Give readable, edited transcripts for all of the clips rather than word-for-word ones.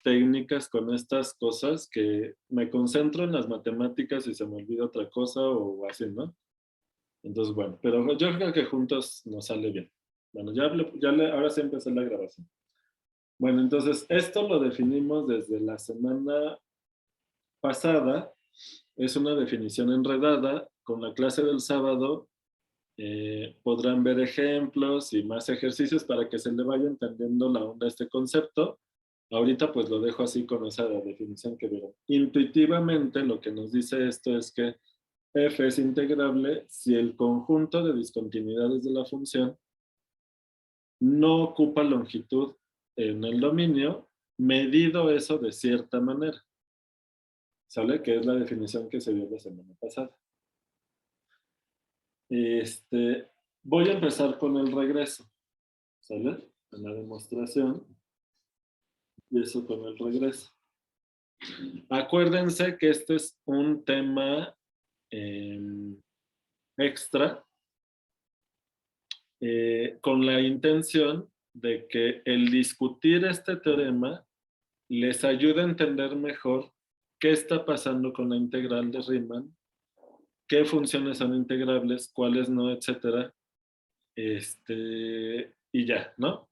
técnicas con estas cosas que me concentro en las matemáticas y se me olvida otra cosa o así, ¿no? Entonces, bueno, pero yo creo que juntos nos sale bien. Bueno, ahora sí empezó la grabación. Bueno, entonces, esto lo definimos desde la semana pasada. Es una definición enredada. Con la clase del sábado podrán ver ejemplos y más ejercicios para que se le vaya entendiendo la onda a este concepto. Ahorita pues lo dejo así con esa definición que vieron. Intuitivamente lo que nos dice esto es que f es integrable si el conjunto de discontinuidades de la función no ocupa longitud en el dominio, medido eso de cierta manera. ¿Sale? Que es la definición que se dio la semana pasada. Voy a empezar con el regreso. ¿Sale? En la demostración. Empiezo con el regreso. Acuérdense que este es un tema extra con la intención de que el discutir este teorema les ayude a entender mejor qué está pasando con la integral de Riemann, qué funciones son integrables, cuáles no, etcétera. Y ya, ¿no?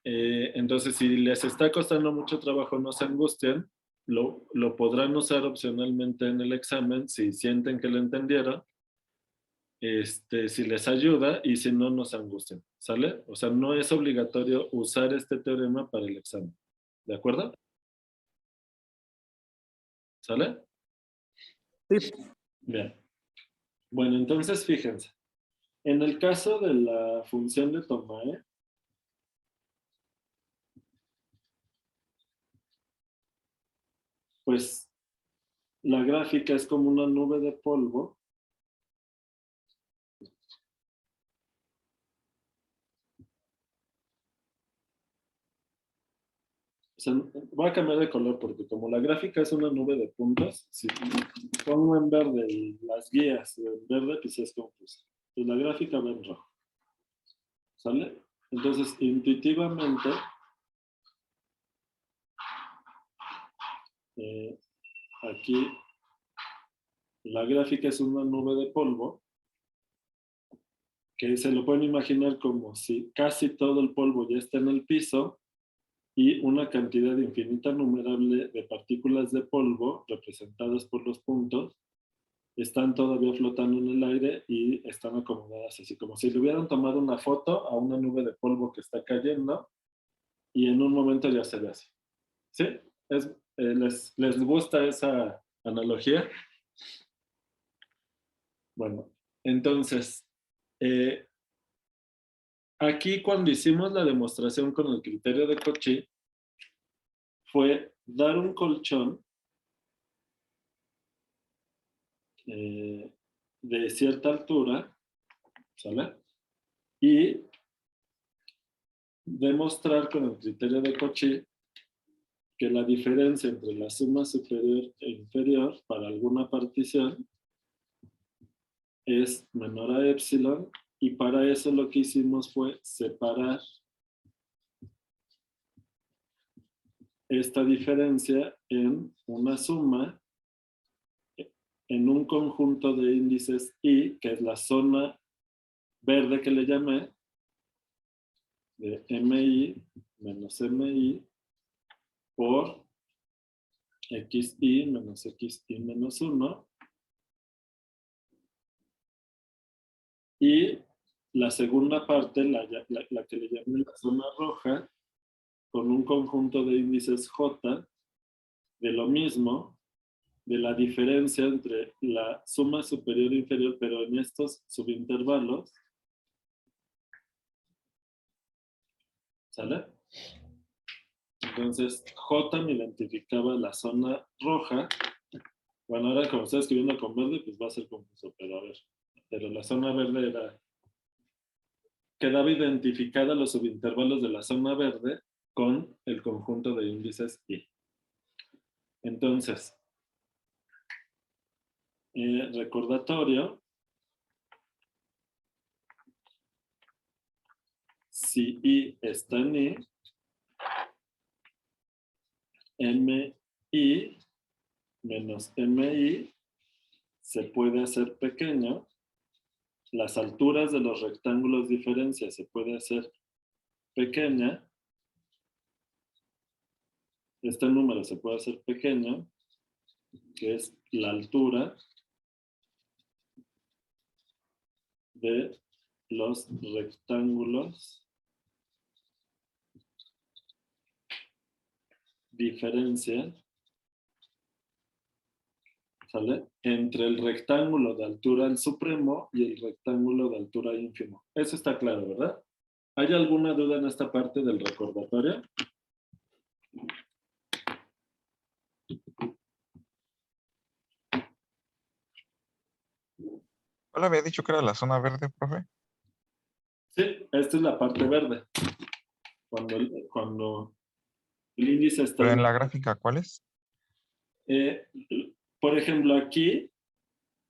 Entonces, si les está costando mucho trabajo, no se angustien. Lo podrán usar opcionalmente en el examen si sienten que lo entendieron. Si les ayuda y si no, no se angustien. ¿Sale? O sea, no es obligatorio usar este teorema para el examen. ¿De acuerdo? ¿Sale? Sí. Bien. Bueno, entonces fíjense. En el caso de la función de Tomae, pues la gráfica es como una nube de polvo. O sea, voy a cambiar de color porque como la gráfica es una nube de puntos, si pongo en verde las guías en verde, pues es confuso. Entonces la gráfica va en rojo. ¿Sale? Entonces, intuitivamente, aquí la gráfica es una nube de polvo que se lo pueden imaginar como si casi todo el polvo ya está en el piso y una cantidad infinita numerable de partículas de polvo representadas por los puntos están todavía flotando en el aire y están acomodadas así, como si le hubieran tomado una foto a una nube de polvo que está cayendo y en un momento ya se ve así. ¿Sí? ¿Les gusta esa analogía? Bueno, entonces, aquí cuando hicimos la demostración con el criterio de Cauchy, fue dar un colchón de cierta altura, ¿sale? Y demostrar con el criterio de Cauchy que la diferencia entre la suma superior e inferior para alguna partición es menor a epsilon, y para eso lo que hicimos fue separar esta diferencia en una suma en un conjunto de índices I, que es la zona verde que le llamé, de MI menos MI por XI menos XI menos 1. Y la segunda parte, la que le llamé la zona roja, con un conjunto de índices J de lo mismo, de la diferencia entre la suma superior e inferior, pero en estos subintervalos. ¿Sale? Entonces, J me identificaba la zona roja. Bueno, ahora como estoy escribiendo con verde, pues va a ser confuso, pero a ver. Pero la zona verde quedaba identificada los subintervalos de la zona verde con el conjunto de índices I. Entonces, recordatorio, si I está en I, MI menos MI se puede hacer pequeño. Las alturas de los rectángulos diferencia se puede hacer pequeña. Este número se puede hacer pequeño, que es la altura de los rectángulos diferencia, ¿sale? Entre el rectángulo de altura al supremo y el rectángulo de altura ínfimo. Eso está claro, ¿verdad? ¿Hay alguna duda en esta parte del recordatorio? ¿Cuál había dicho que era la zona verde, profe? Sí, esta es la parte verde. Cuando el índice está... Pero en la gráfica, ¿cuál es? Por ejemplo, aquí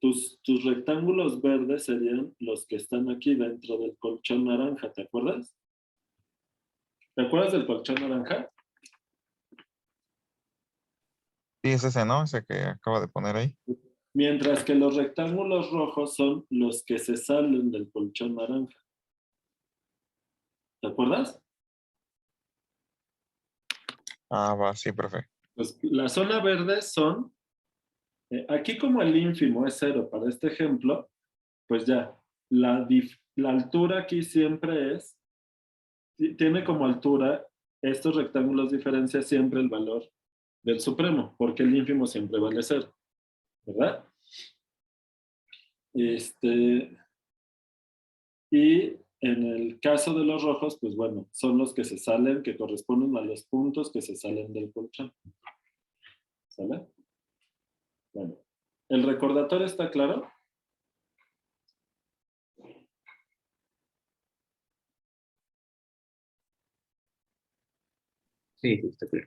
tus rectángulos verdes serían los que están aquí dentro del colchón naranja, ¿te acuerdas? ¿Te acuerdas del colchón naranja? Sí, es ese, ¿no? Ese que acaba de poner ahí. Mientras que los rectángulos rojos son los que se salen del colchón naranja. ¿Te acuerdas? Ah, va, sí, profe. Pues la zona verde son, aquí como el ínfimo es 0 para este ejemplo, pues ya, la altura aquí siempre es, tiene como altura estos rectángulos diferencia siempre el valor del supremo, porque el ínfimo siempre vale 0, ¿verdad? Y en el caso de los rojos, pues bueno, son los que se salen, que corresponden a los puntos que se salen del colchón. ¿Sale? Bueno, ¿el recordatorio está claro? Sí, sí, está claro.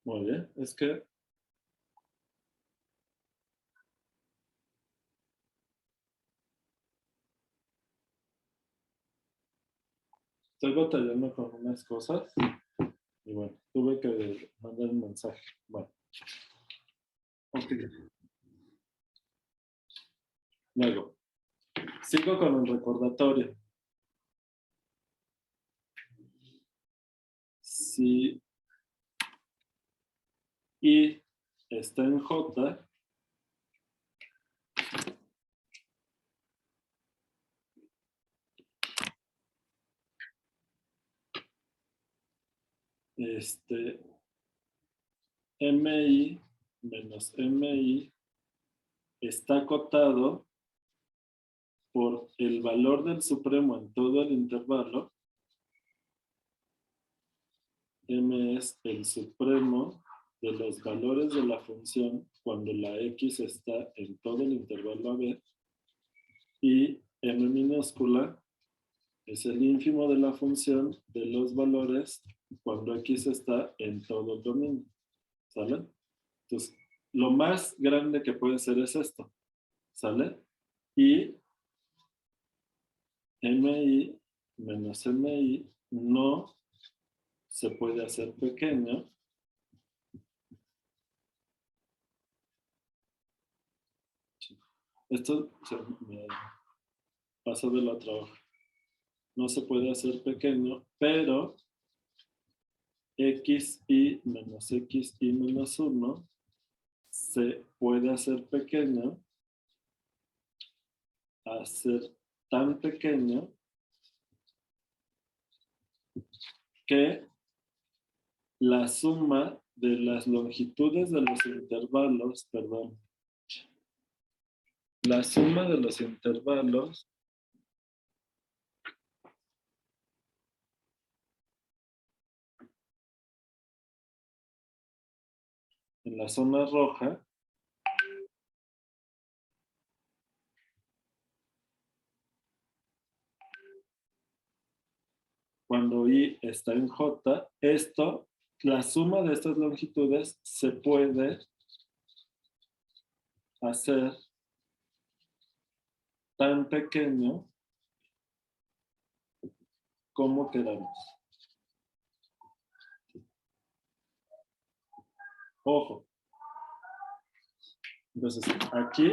Muy bien, es que estoy batallando con unas cosas y bueno, tuve que mandar un mensaje. Bueno, ok. Luego, sigo con el recordatorio. Si I está en J, MI menos MI está acotado por el valor del supremo en todo el intervalo. M es el supremo de los valores de la función cuando la X está en todo el intervalo AB. Y M minúscula es el ínfimo de la función de los valores cuando X está en todo el dominio. ¿Sale? Entonces, lo más grande que puede ser es esto. ¿Sale? Y MI menos MI no se puede hacer pequeño. Esto se me pasó de la otra hoja. No se puede hacer pequeño, pero xi menos xi menos 1 se puede hacer pequeño a ser tan pequeño que la suma de las longitudes de los intervalos, perdón, la suma de los intervalos en la zona roja, cuando I está en J, la suma de estas longitudes se puede hacer tan pequeño como queramos. Ojo. Entonces, aquí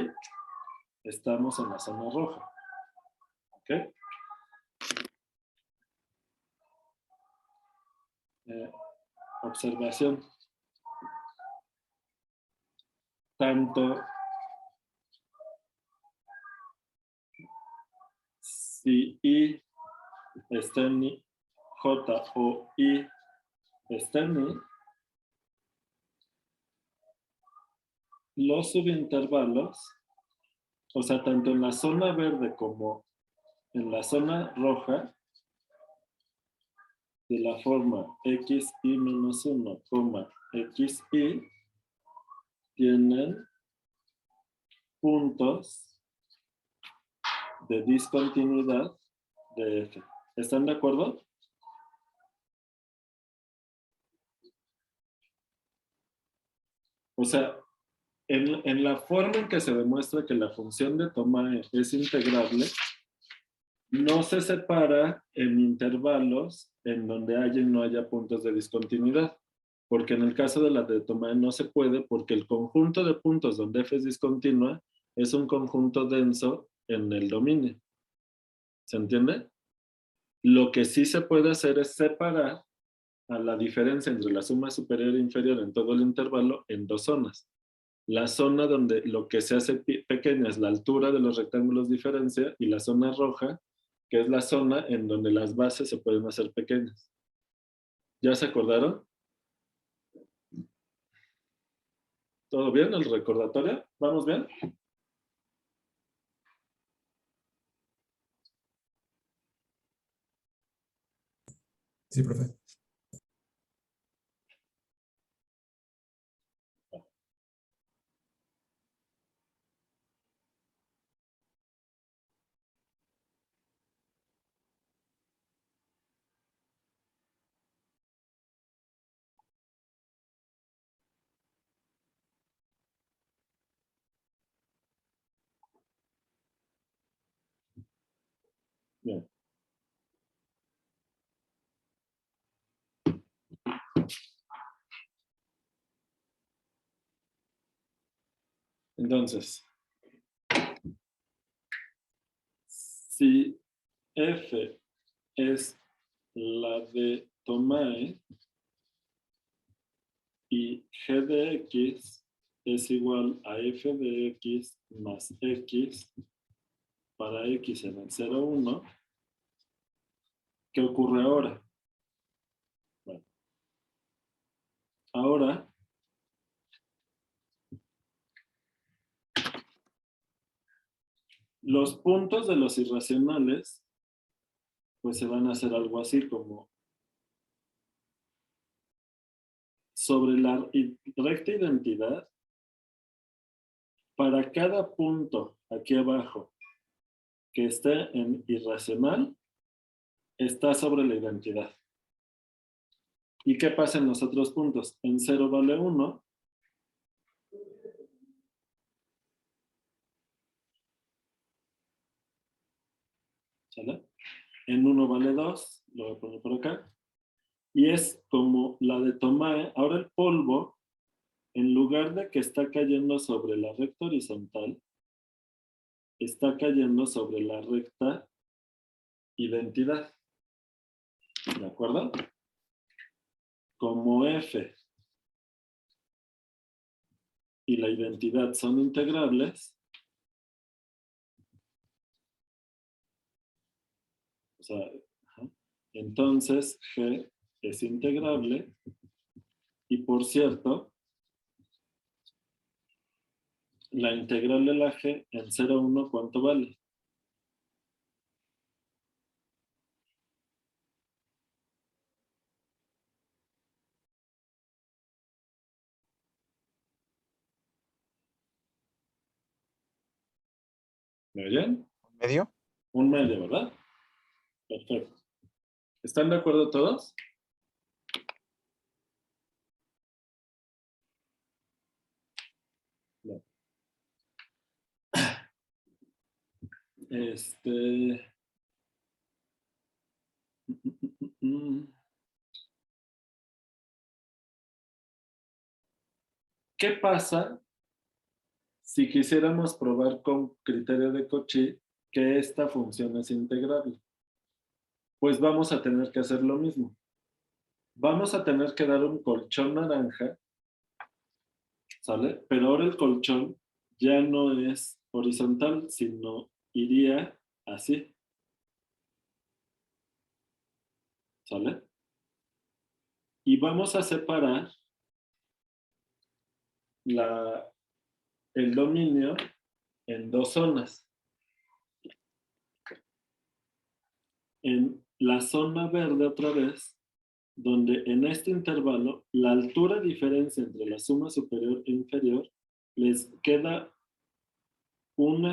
estamos en la zona roja. ¿Ok? Observación. Tanto si I está en J o I está en I, los subintervalos, o sea, tanto en la zona verde como en la zona roja, de la forma xi menos 1, xi, tienen puntos de discontinuidad de f. ¿Están de acuerdo? O sea, en la forma en que se demuestra que la función de Thomae es integrable, no se separa en intervalos en donde haya y no haya puntos de discontinuidad. Porque en el caso de la de Thomae no se puede, porque el conjunto de puntos donde f es discontinua es un conjunto denso en el dominio. ¿Se entiende? Lo que sí se puede hacer es separar a la diferencia entre la suma superior e inferior en todo el intervalo en dos zonas. La zona donde lo que se hace pequeña es la altura de los rectángulos diferencia, y la zona roja, que es la zona en donde las bases se pueden hacer pequeñas. ¿Ya se acordaron? ¿Todo bien? ¿El recordatorio? ¿Vamos bien? Sí, profe. Bien. Entonces, si f es la de Thomae y g de x es igual a f de x más x para x en el 0, 1, ¿qué ocurre ahora? Bueno, ahora los puntos de los irracionales pues se van a hacer algo así como sobre la recta identidad, para cada punto aquí abajo que esté en irracional, está sobre la identidad. ¿Y qué pasa en los otros puntos? En 0 vale 1. ¿Sale? En 1 vale 2. Lo voy a poner por acá. Y es como la de Thomae. Ahora el polvo, en lugar de que está cayendo sobre la recta horizontal, está cayendo sobre la recta identidad. ¿De acuerdo? Como f y la identidad son integrables, o sea, entonces g es integrable, y por cierto, la integral de la g en 0, 1, ¿cuánto vale? ¿Me oyen? ¿Medio? Un medio, ¿verdad? Perfecto. ¿Están de acuerdo todos? No. ¿Qué pasa si quisiéramos probar con criterio de Cauchy que esta función es integrable? Pues vamos a tener que hacer lo mismo. Vamos a tener que dar un colchón naranja, ¿sale? Pero ahora el colchón ya no es horizontal, sino iría así, ¿sale? Y vamos a separar el dominio en dos zonas. En la zona verde otra vez, donde en este intervalo la altura diferencia entre la suma superior e inferior les queda un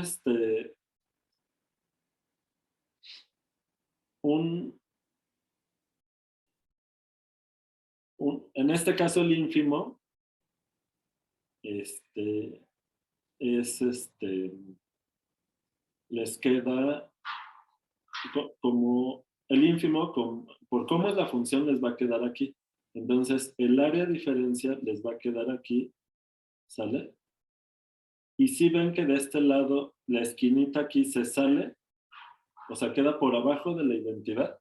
en este caso el ínfimo les queda como el ínfimo, por cómo es la función, les va a quedar aquí. Entonces, el área diferencial les va a quedar aquí, ¿sale? Y si ven que de este lado la esquinita aquí se sale, o sea, queda por abajo de la identidad.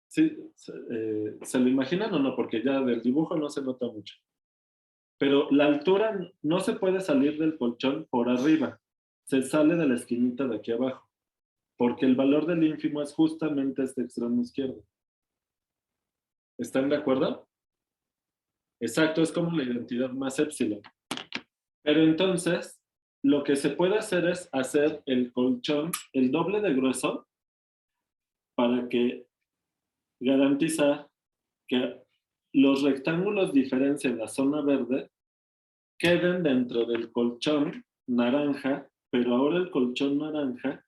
¿Sí? ¿Se lo imaginan o no? Porque ya del dibujo no se nota mucho. Pero la altura no se puede salir del colchón por arriba. Se sale de la esquinita de aquí abajo. Porque el valor del ínfimo es justamente este extremo izquierdo. ¿Están de acuerdo? Exacto, es como la identidad más épsilon. Pero entonces, lo que se puede hacer es hacer el colchón el doble de grueso para que garantizar que los rectángulos diferencia en la zona verde queden dentro del colchón naranja, pero ahora el colchón naranja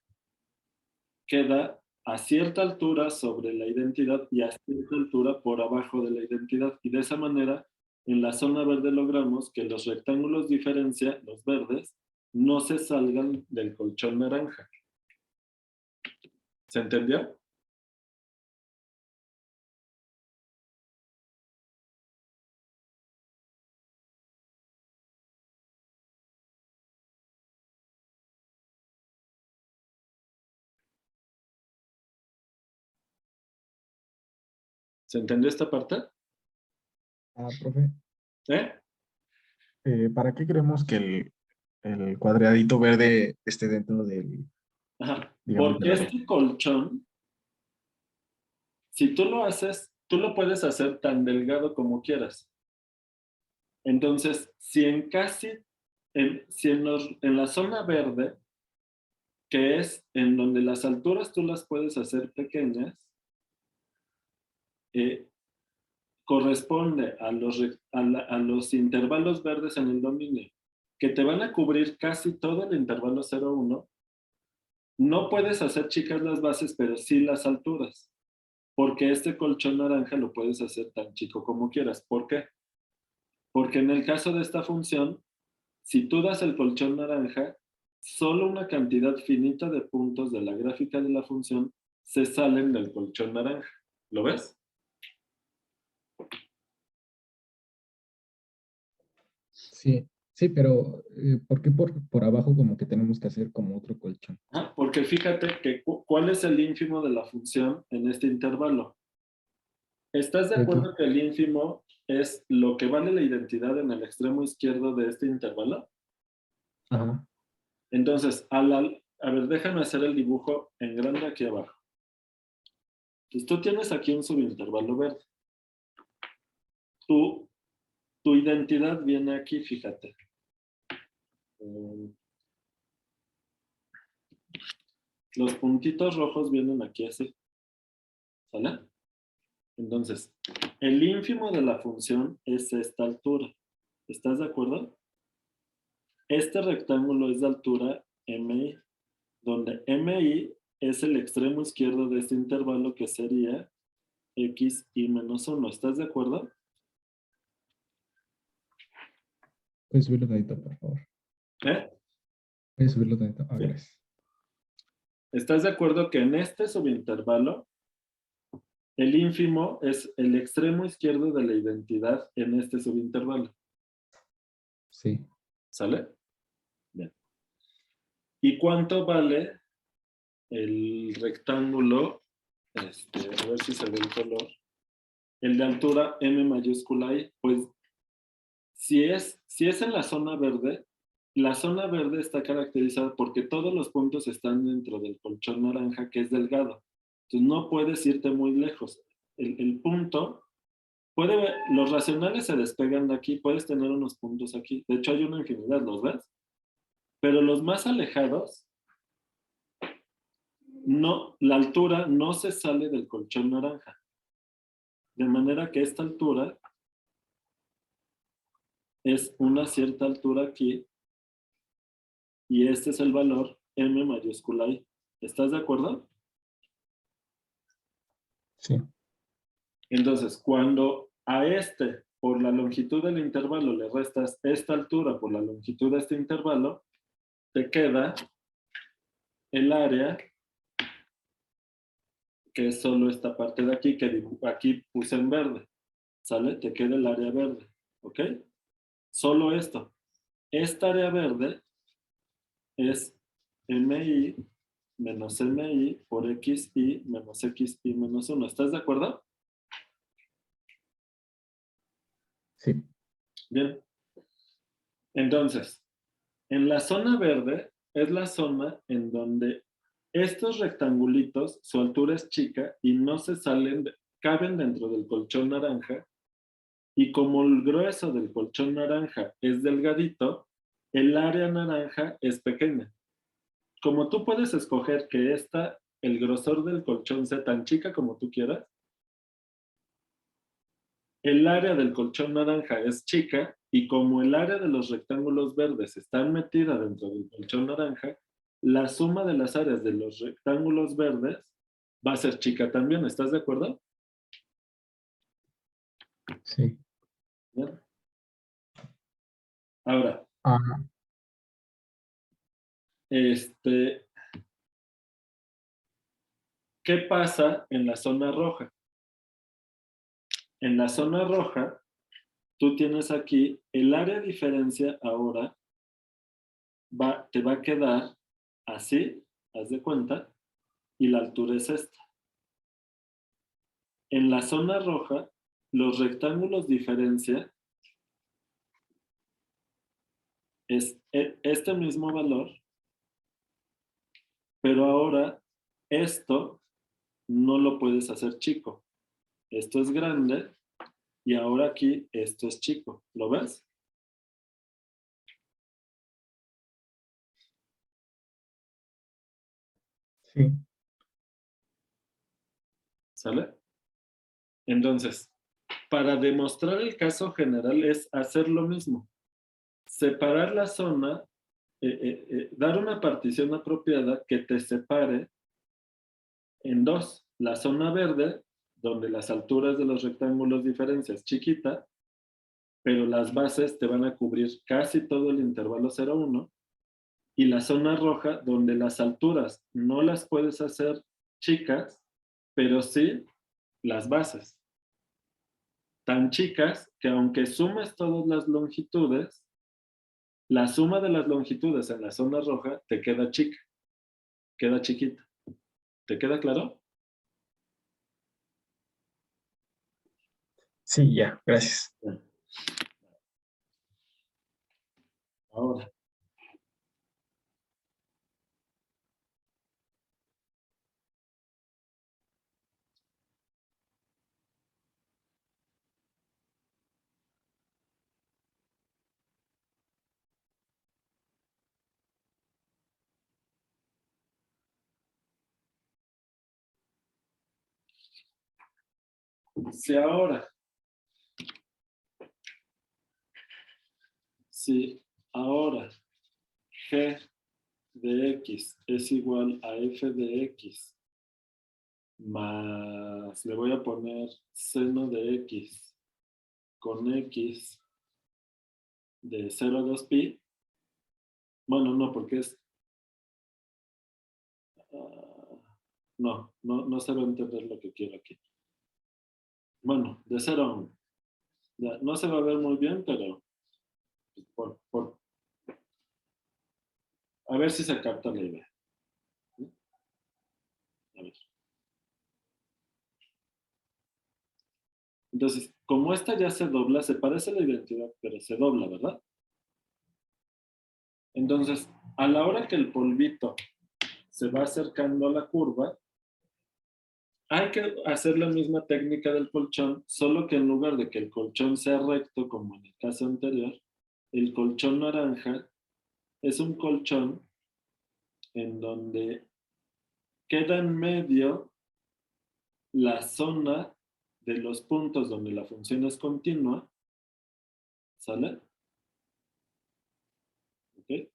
queda a cierta altura sobre la identidad y a cierta altura por abajo de la identidad. Y de esa manera, en la zona verde logramos que los rectángulos diferencia, los verdes, no se salgan del colchón naranja. ¿Se entendió? ¿Se entendió esta parte? Profe, ¿Eh? ¿para qué creemos que el cuadradito verde esté dentro del, Ajá. digamos, de Porque la este colchón, si tú lo haces, tú lo puedes hacer tan delgado como quieras. Entonces, si en la zona verde, que es en donde las alturas tú las puedes hacer pequeñas, corresponde a los intervalos verdes en el dominio, que te van a cubrir casi todo el intervalo 0,1. No puedes hacer chicas las bases, pero sí las alturas, porque este colchón naranja lo puedes hacer tan chico como quieras. ¿Por qué? Porque en el caso de esta función, si tú das el colchón naranja, solo una cantidad finita de puntos de la gráfica de la función se salen del colchón naranja. ¿Lo ves? Sí, sí, pero ¿por qué por abajo como que tenemos que hacer como otro colchón? Porque fíjate que ¿cuál es el ínfimo de la función en este intervalo? ¿Estás de X. acuerdo que el ínfimo es lo que vale la identidad en el extremo izquierdo de este intervalo? Ajá. Entonces, a ver, déjame hacer el dibujo en grande aquí abajo. Entonces, tú tienes aquí un subintervalo verde. Tu identidad viene aquí, fíjate. Los puntitos rojos vienen aquí así. ¿Sale? Entonces, el ínfimo de la función es esta altura. ¿Estás de acuerdo? Este rectángulo es de altura MI. donde MI es el extremo izquierdo de este intervalo que sería X y menos 1. ¿Estás de acuerdo? Puedes subirlo tantito, por favor. ¿Eh? Puedes subirlo tantito. Ah, Sí. gracias. ¿Estás de acuerdo que en este subintervalo el ínfimo es el extremo izquierdo de la identidad en este subintervalo? Sí. ¿Sale? Bien. ¿Y cuánto vale el rectángulo? A ver si se ve el color. El de altura M mayúscula I. Pues si es en la zona verde está caracterizada porque todos los puntos están dentro del colchón naranja, que es delgado. Entonces no puedes irte muy lejos. El punto, los racionales se despegan de aquí, puedes tener unos puntos aquí. De hecho hay una infinidad, ¿los ves? Pero los más alejados, no, la altura no se sale del colchón naranja. De manera que esta altura es una cierta altura aquí, y este es el valor M mayúscula I. ¿Estás de acuerdo? Sí. Entonces, cuando a por la longitud del intervalo, le restas esta altura por la longitud de este intervalo, te queda el área, que es solo esta parte de aquí, que aquí puse en verde. ¿Sale? Te queda el área verde. ¿Ok? Solo esto. Esta área verde es MI menos MI por XI menos XI menos 1. ¿Estás de acuerdo? Sí. Bien. Entonces, en la zona verde es la zona en donde estos rectangulitos, su altura es chica y no se salen, caben dentro del colchón naranja, y como el grueso del colchón naranja es delgadito, el área naranja es pequeña. Como tú puedes escoger que el grosor del colchón sea tan chica como tú quieras, el área del colchón naranja es chica, y como el área de los rectángulos verdes está metida dentro del colchón naranja, la suma de las áreas de los rectángulos verdes va a ser chica también. ¿Estás de acuerdo? Sí. ¿Bien? Ahora, Ah, ¿qué pasa en la zona roja? En la zona roja, tú tienes aquí el área diferencia ahora te va a quedar así, haz de cuenta, y la altura es esta. En la zona roja, los rectángulos diferencia es este mismo valor, pero ahora esto no lo puedes hacer chico. Esto es grande y ahora aquí esto es chico. ¿Lo ves? sí. ¿Sale? Entonces, para demostrar el caso general es hacer lo mismo. Separar la zona, dar una partición apropiada que te separe en dos. La zona verde, donde las alturas de los rectángulos diferencias chiquita, pero las bases te van a cubrir casi todo el intervalo 0,1. Y la zona roja, donde las alturas no las puedes hacer chicas, pero sí las bases. Tan chicas que aunque sumes todas las longitudes, la suma de las longitudes en la zona roja te queda chica, queda chiquita. ¿Te queda claro? Sí, ya, gracias. Bien. Ahora, si ahora, si ahora G de x es igual a f de x más, le voy a poner seno de x con x de 0 a 2pi. Bueno, no, porque es... no se va a entender lo que quiero aquí. Bueno, de 0 a 1. Ya, no se va a ver muy bien, pero a ver si se capta la idea. A ver. Entonces, como esta ya se dobla, se parece a la identidad, pero se dobla, ¿verdad? Entonces, a la hora que el polvito se va acercando a la curva, hay que hacer la misma técnica del colchón, solo que en lugar de que el colchón sea recto, como en el caso anterior, el colchón naranja es un colchón en donde queda en medio la zona de los puntos donde la función es continua, ¿sale? ¿Ok?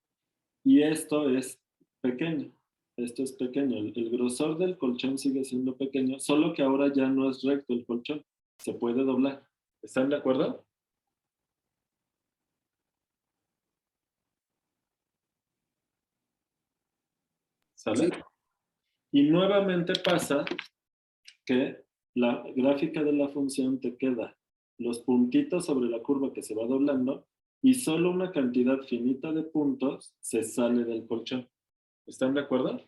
Y esto es pequeño. Esto es pequeño. El grosor del colchón sigue siendo pequeño, solo que ahora ya no es recto el colchón. Se puede doblar. ¿Están de acuerdo? ¿Sale? Sí. Y nuevamente pasa que la gráfica de la función te queda los puntitos sobre la curva que se va doblando y solo una cantidad finita de puntos se sale del colchón. ¿Están de acuerdo?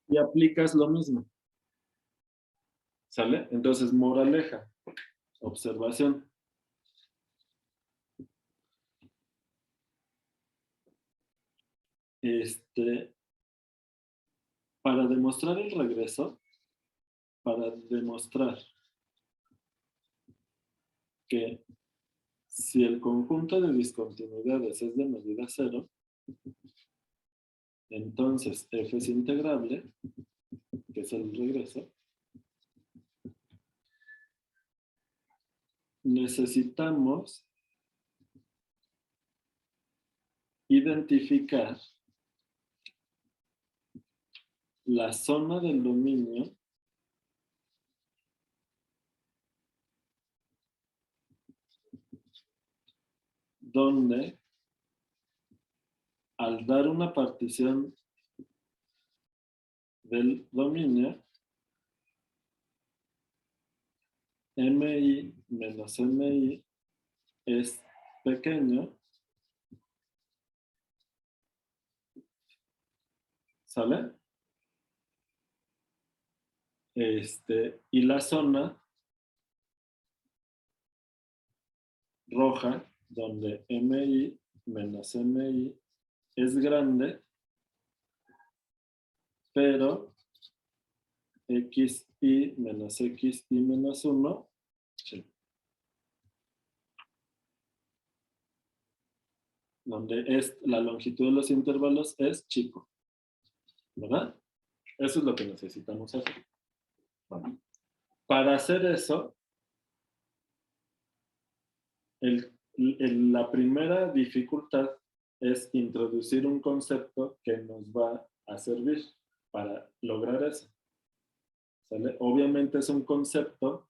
Y aplicas lo mismo. ¿Sale? Entonces, moraleja. Observación. Para demostrar el regreso, para demostrar que si el conjunto de discontinuidades es de medida cero, entonces f es integrable, que es el regreso, necesitamos identificar la zona del dominio donde al dar una partición del dominio, mi menos mi es pequeño, ¿sale? Y la zona roja, donde mi menos mi es grande, pero xi menos 1, sí, donde es la longitud de los intervalos es chico, ¿verdad? Eso es lo que necesitamos hacer. Bueno, para hacer eso, la primera dificultad es introducir un concepto que nos va a servir para lograr eso. ¿Sale? Obviamente es un concepto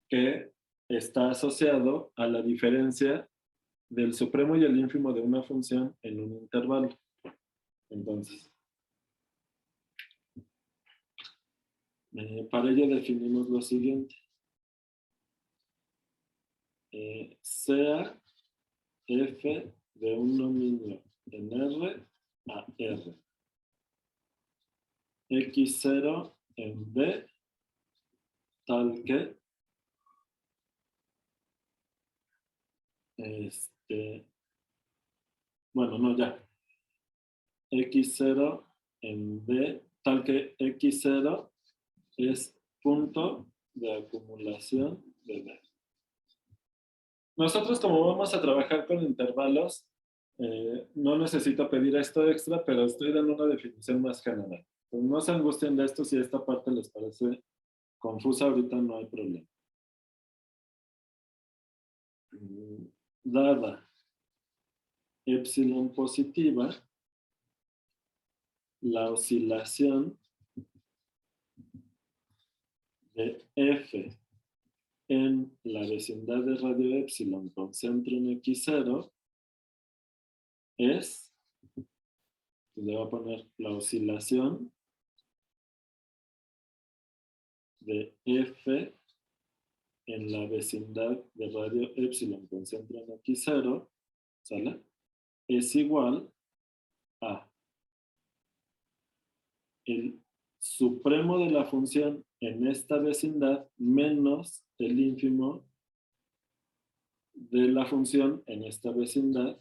que está asociado a la diferencia del supremo y el ínfimo de una función en un intervalo. Entonces, para ello definimos lo siguiente. Sea f de un dominio en R a R. X0 en B tal que bueno, no, ya. X0 en B tal que X0 es punto de acumulación de B. Nosotros, como vamos a trabajar con intervalos, no necesito pedir esto extra, pero estoy dando una definición más general. Entonces, no se angustien de esto. Si esta parte les parece confusa, ahorita no hay problema. Dada epsilon positiva, la oscilación de F en la vecindad de radio epsilon con centro en X0 es, le voy a poner la oscilación de F en la vecindad de radio epsilon con centro en X0, ¿sale? Es igual a el supremo de la función en esta vecindad menos el ínfimo de la función en esta vecindad,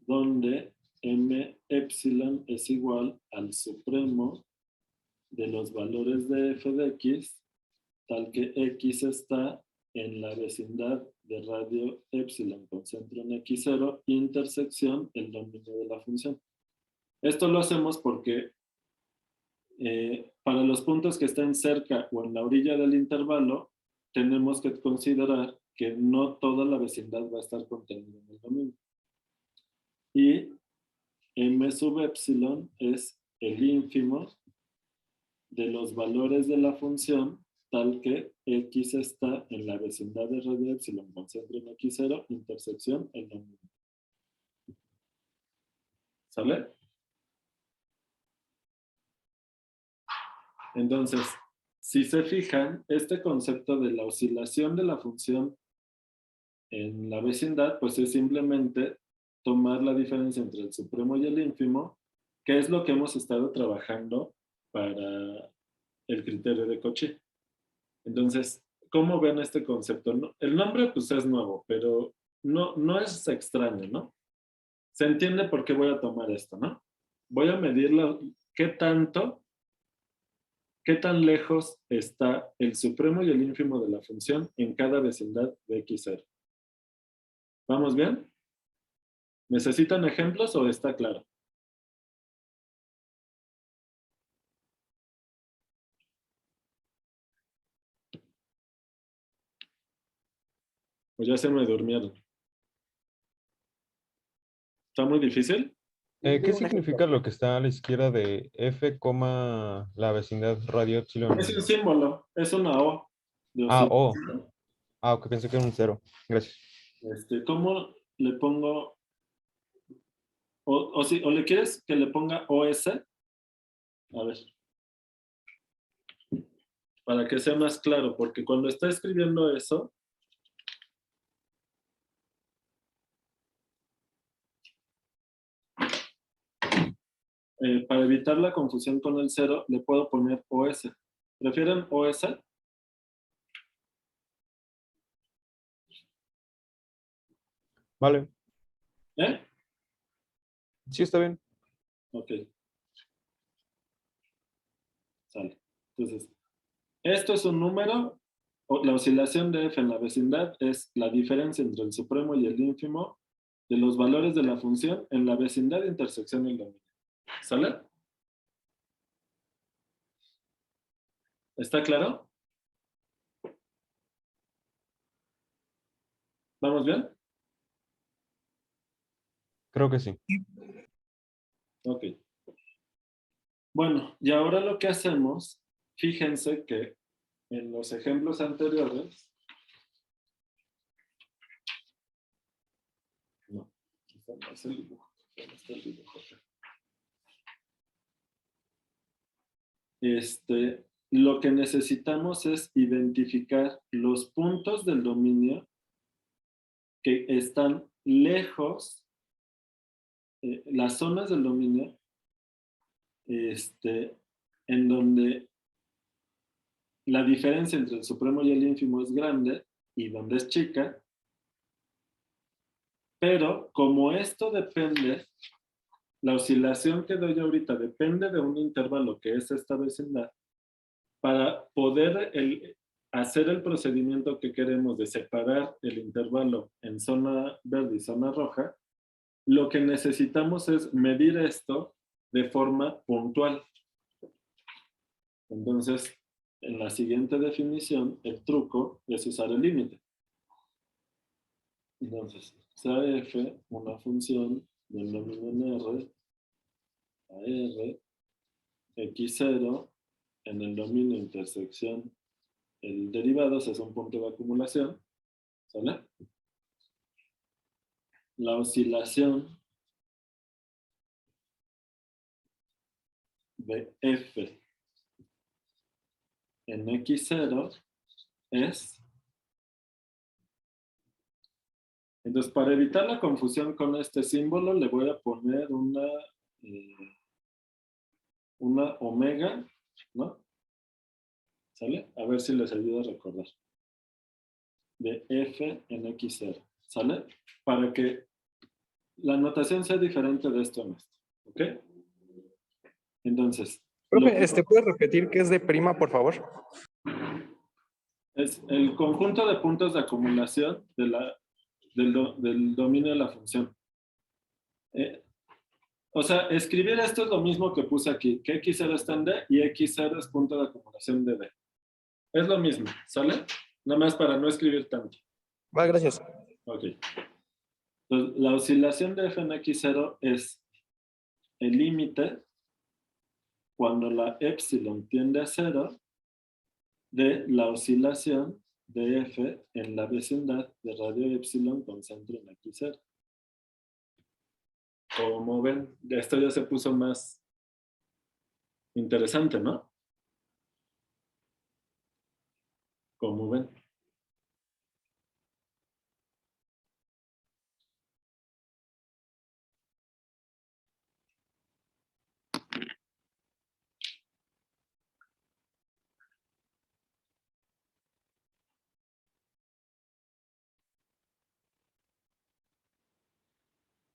donde m epsilon es igual al supremo de los valores de f de x, tal que x está en la vecindad de radio epsilon con centro en x0, intersección el dominio de la función. Esto lo hacemos porque para los puntos que estén cerca o en la orilla del intervalo, tenemos que considerar que no toda la vecindad va a estar contenida en el dominio. Y m sub epsilon es el ínfimo de los valores de la función, tal que x está en la vecindad de radio epsilon con centro en x0, intersección el dominio. ¿Sale? Entonces, si se fijan, este concepto de la oscilación de la función en la vecindad, pues es simplemente tomar la diferencia entre el supremo y el ínfimo, que es lo que hemos estado trabajando para el criterio de Cauchy. Entonces, ¿cómo ven este concepto? El nombre pues es nuevo, pero no es extraño, ¿no? Se entiende por qué voy a tomar esto, ¿no? Voy a medir qué tan lejos está el supremo y el ínfimo de la función en cada vecindad de x0. ¿Vamos bien? ¿Necesitan ejemplos o está claro? Pues ya se me durmieron. ¿Está muy difícil? ¿Qué significa lo que está a la izquierda de F, la vecindad radio epsilon? Es un símbolo, es una O. De Ah, O. oscilación. Ah, ok, pensé que era un 0. Gracias. ¿Cómo le pongo? O le quieres que le ponga OS? A ver. Para que sea más claro, porque cuando está escribiendo eso, para evitar la confusión con el 0, le puedo poner OS. ¿Prefieren OS? Vale. ¿Eh? Sí, está bien. Ok. Sale. Entonces, esto es un número. La oscilación de f en la vecindad es la diferencia entre el supremo y el ínfimo de los valores de la función en la vecindad de intersección del dominio. ¿Sale? ¿Está claro? ¿Vamos bien? Creo que sí. Ok. Bueno, y ahora lo que hacemos, fíjense que en los ejemplos anteriores, no, este no es el dibujo, ¿dónde está el dibujo? Lo que necesitamos es identificar los puntos del dominio que están lejos, las zonas del dominio, en donde la diferencia entre el supremo y el ínfimo es grande y donde es chica, pero como esto depende, la oscilación que doy ahorita depende de un intervalo que es esta vecindad, para poder hacer el procedimiento que queremos de separar el intervalo en zona verde y zona roja, lo que necesitamos es medir esto de forma puntual. Entonces, en la siguiente definición, el truco es usar el límite. Entonces, sea f una función del dominio en R a R, X0 en el dominio intersección el derivado, es un punto de acumulación, ¿sale? La oscilación de F en X0 es... Entonces, para evitar la confusión con este símbolo, le voy a poner una omega, ¿no? ¿Sale? A ver si les ayuda a recordar. De F en X0, ¿sale? Para que la notación sea diferente de esto en esto, ¿ok? Entonces... Profe, ¿puedes repetir qué es de prima, por favor? Es el conjunto de puntos de acumulación del dominio de la función. O sea, escribir esto es lo mismo que puse aquí, que X0 está en D y X0 es punto de acumulación de D. Es lo mismo, ¿sale? Nada más para no escribir tanto. Vale, gracias. Ok. Entonces, la oscilación de F en X0 es el límite cuando la epsilon tiende a 0 de la oscilación de F en la vecindad de radio epsilon con centro en X0. Como ven, esto ya se puso más interesante, ¿no? Como ven.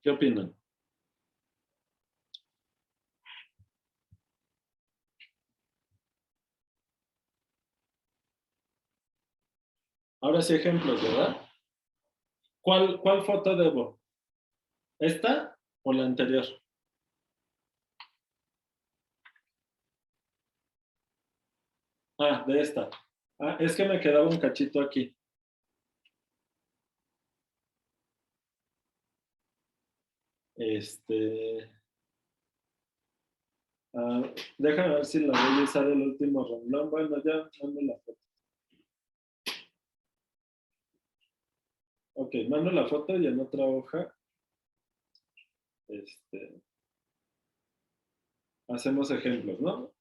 ¿Qué opinan? Ahora sí ejemplos, ¿verdad? ¿Cuál foto debo? ¿Esta o la anterior? Ah, de esta. Ah, es que me quedaba un cachito aquí. Déjame ver si la voy a usar el último renglón. Bueno, ya mando la foto. Ok, mando la foto y en otra hoja hacemos ejemplos, ¿no?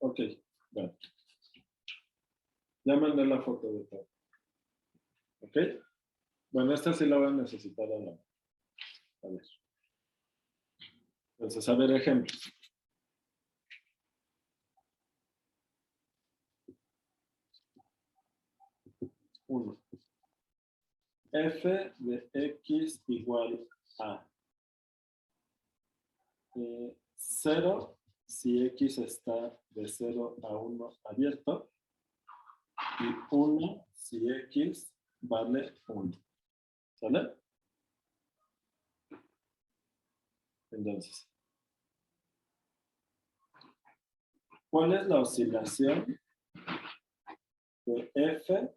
Ok, bueno. Ya mandé la foto de todo. ¿Ok? Bueno, esta sí la voy a necesitar ahora. A ver. Entonces, a ver, ejemplos. Uno. F de X igual a 0 si X está de 0 a 1 abierto y 1 si X vale 1. ¿Sale? Entonces, ¿cuál es la oscilación de F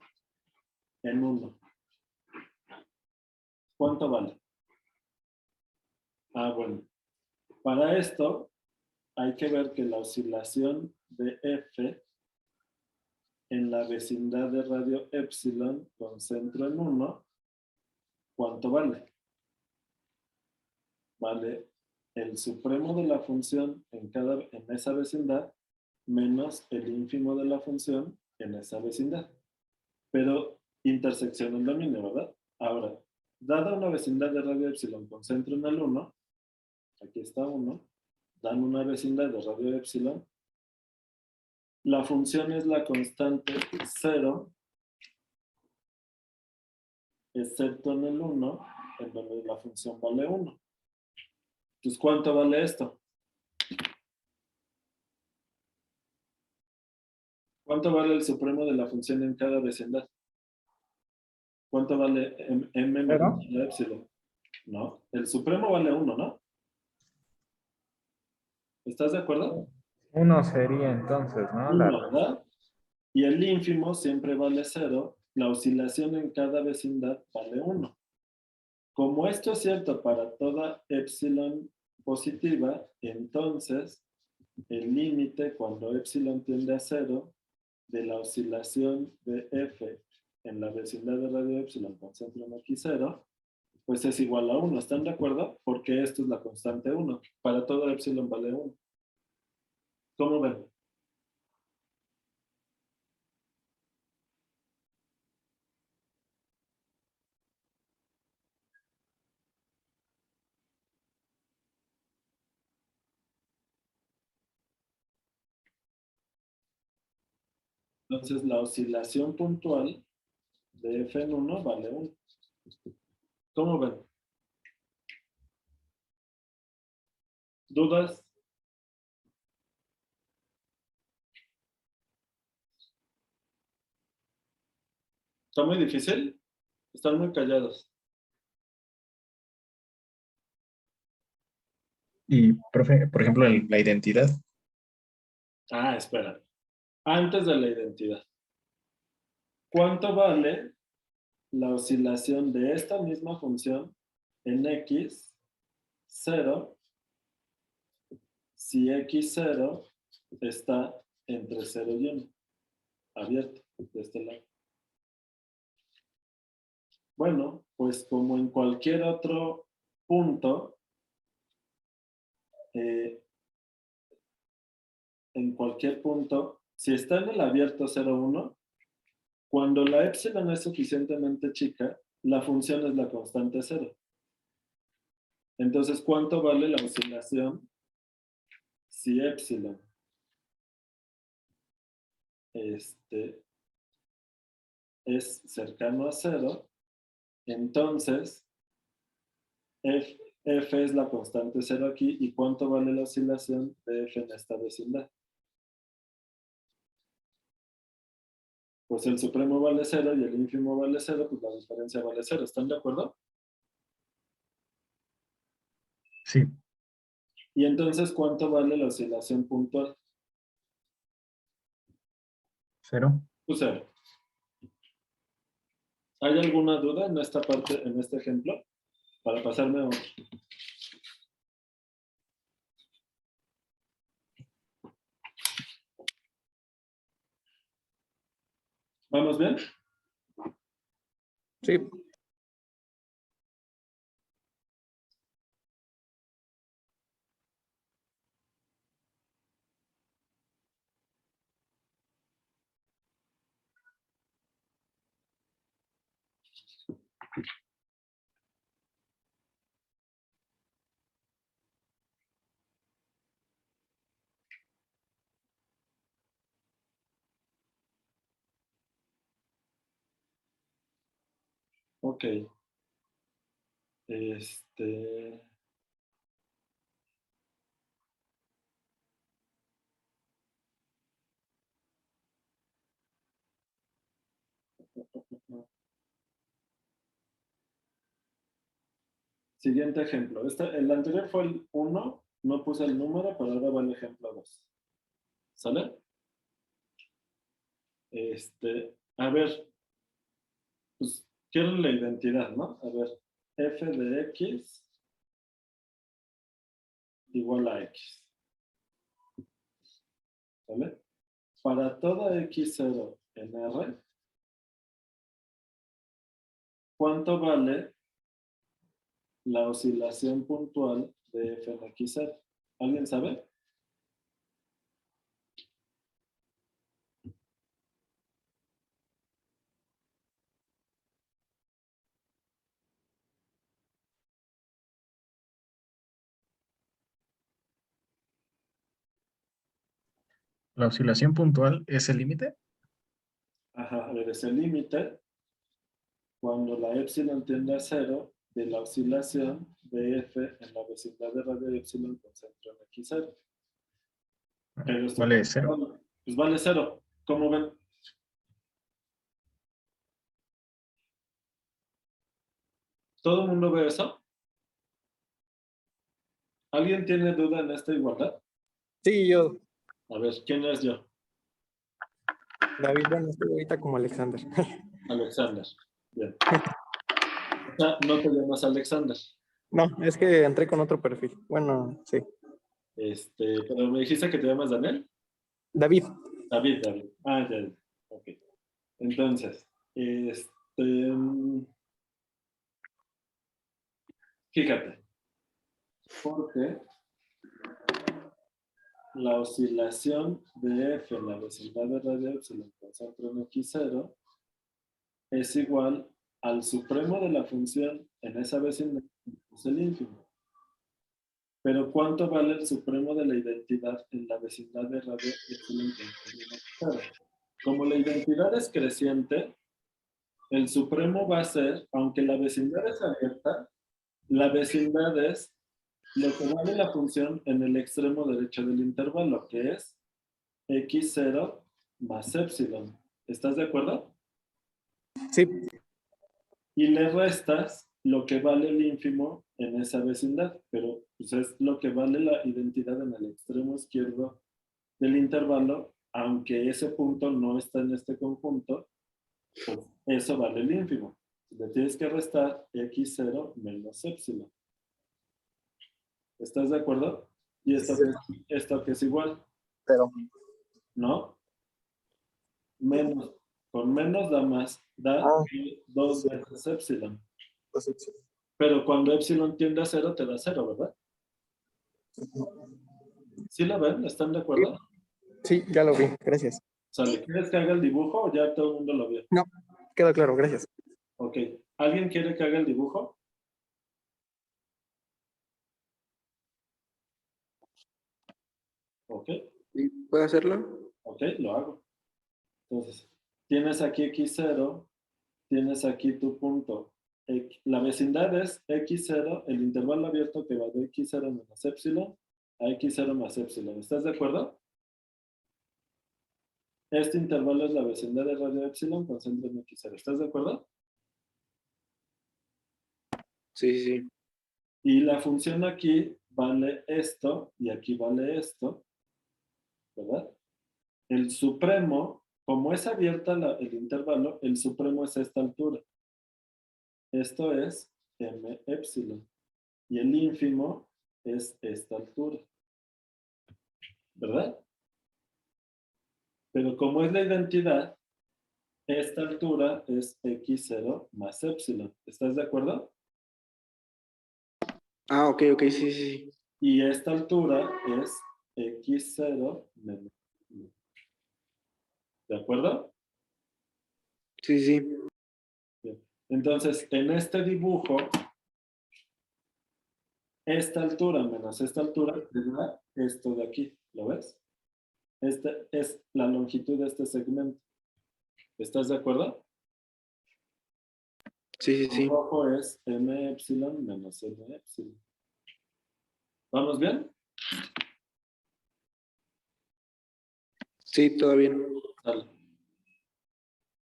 en 1? ¿Cuánto vale? Ah, bueno. Para esto, hay que ver que la oscilación de F en la vecindad de radio epsilon con centro en 1, ¿cuánto vale? Vale el supremo de la función en esa vecindad menos el ínfimo de la función en esa vecindad. Pero intersección el dominio, ¿verdad? Ahora, dada una vecindad de radio epsilon con centro en el 1, aquí está 1, dan una vecindad de radio epsilon, la función es la constante 0, excepto en el 1, en donde la función vale 1. Entonces, ¿cuánto vale esto? ¿Cuánto vale el supremo de la función en cada vecindad? ¿Cuánto vale m menos la epsilon? ¿No? El supremo vale 1, ¿no? ¿Estás de acuerdo? Uno sería entonces, ¿no? 1, ¿verdad? Y el ínfimo siempre vale 0. La oscilación en cada vecindad vale 1. Como esto es cierto para toda epsilon positiva, entonces el límite cuando epsilon tiende a 0 de la oscilación de f en la vecindad de radio epsilon con centro en x0, pues es igual a 1. ¿Están de acuerdo? Porque esto es la constante 1. Para todo epsilon vale 1. ¿Cómo ven? Entonces la oscilación puntual de f en 1 vale 1. ¿Cómo ven? ¿Dudas? ¿Está muy difícil? Están muy callados. Y, profe, por ejemplo, la identidad. Ah, espera. Antes de la identidad. ¿Cuánto vale la oscilación de esta misma función en x 0 si x0 está entre 0 y 1? Abierto, de este lado. Bueno, pues como en cualquier otro punto, si está en el abierto 0, 1, cuando la epsilon es suficientemente chica, la función es la constante 0. Entonces, ¿cuánto vale la oscilación si epsilon es cercano a 0? Entonces, f es la constante 0 aquí. ¿Y cuánto vale la oscilación de f en esta vecindad? Pues el supremo vale 0 y el ínfimo vale 0, pues la diferencia vale 0. ¿Están de acuerdo? Sí. Y entonces, ¿cuánto vale la oscilación puntual? 0. Pues 0. ¿Hay alguna duda en esta parte, en este ejemplo? Para pasarme a otro. ¿Vamos bien? Sí. Ok. Siguiente ejemplo. El anterior fue el 1, no puse el número, pero ahora va el ejemplo 2. ¿Sale? A ver, pues quiero la identidad, ¿no? A ver, f de x igual a x. ¿Vale? Para toda x0 en R, ¿cuánto vale la oscilación puntual de f en x0? ¿Alguien sabe? La oscilación puntual es el límite. Ajá, a ver, es el límite cuando la epsilon tiende a 0 de la oscilación de f en la vecindad de radio epsilon con centro en x0. Pero esto Vale 0. pues vale 0. ¿Cómo ven? ¿Todo el mundo ve eso? ¿Alguien tiene duda en esta igualdad? Sí, yo. A ver, ¿quién es yo? David, bueno, estoy ahorita como Alexander. Alexander. Bien. O sea, no te llamas Alexander. No, es que entré con otro perfil. Bueno, sí. Pero me dijiste que te llamas Daniel. David. David. Ah, ya. Ok. Entonces, fíjate, porque la oscilación de F en la vecindad de radio epsilon con centro en X0 es igual al supremo de la función en esa vecindad, es el ínfimo. Pero ¿cuánto vale el supremo de la identidad en la vecindad de radio epsilon con centro en X0? Como la identidad es creciente, el supremo va a ser, aunque la vecindad es abierta, la vecindad es lo que vale la función en el extremo derecho del intervalo, que es x0 más epsilon. ¿Estás de acuerdo? Sí. Y le restas lo que vale el ínfimo en esa vecindad, pero pues, es lo que vale la identidad en el extremo izquierdo del intervalo, aunque ese punto no está en este conjunto, pues eso vale el ínfimo. Le tienes que restar x0 menos epsilon. ¿Estás de acuerdo? Y esto que es igual, Pero. ¿no? Menos, con menos da más, da Ah, 2 sí. veces epsilon. Pues sí. Pero cuando epsilon tiende a 0, te da 0, ¿verdad? ¿Sí lo ven? ¿Están de acuerdo? Sí, ya lo vi, gracias. Sale. ¿Quieres que haga el dibujo o ya todo el mundo lo vio? No, queda claro, gracias. Ok. ¿Alguien quiere que haga el dibujo? Ok. ¿Puedo hacerlo? Ok, lo hago. Entonces, tienes aquí x0, tienes aquí tu punto. La vecindad es x0, el intervalo abierto que va de x0 menos epsilon a x0 más epsilon. ¿Estás de acuerdo? Este intervalo es la vecindad de radio epsilon con centro en x0. ¿Estás de acuerdo? Sí. Y la función aquí vale esto y aquí vale esto, ¿verdad? El supremo, como es abierta el intervalo, el supremo es a esta altura. Esto es m epsilon. Y el ínfimo es esta altura. ¿Verdad? Pero como es la identidad, esta altura es x0 más epsilon. ¿Estás de acuerdo? Ah, ok, sí. Y esta altura es x0 menos epsilon. ¿De acuerdo? Sí. Bien. Entonces, en este dibujo, esta altura menos esta altura te da esto de aquí. ¿Lo ves? Esta es la longitud de este segmento. ¿Estás de acuerdo? Sí. El rojo es m epsilon menos m epsilon. ¿Vamos bien? Sí, todo bien. Dale.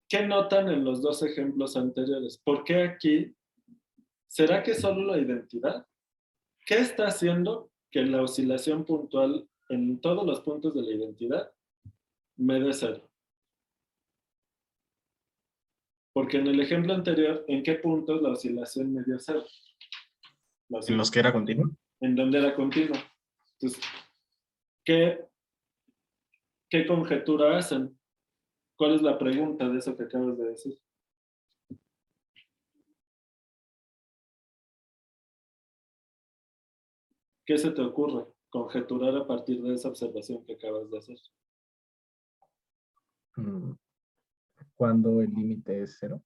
¿Qué notan en los dos ejemplos anteriores? ¿Por qué aquí? ¿Será que solo la identidad? ¿Qué está haciendo que la oscilación puntual en todos los puntos de la identidad me dé 0? Porque en el ejemplo anterior, ¿en qué puntos la oscilación me dio 0? En los que era continuo. En donde era continua. Entonces, ¿qué conjetura hacen? ¿Cuál es la pregunta de eso que acabas de decir? ¿Qué se te ocurre conjeturar a partir de esa observación que acabas de hacer? Cuando el límite es 0.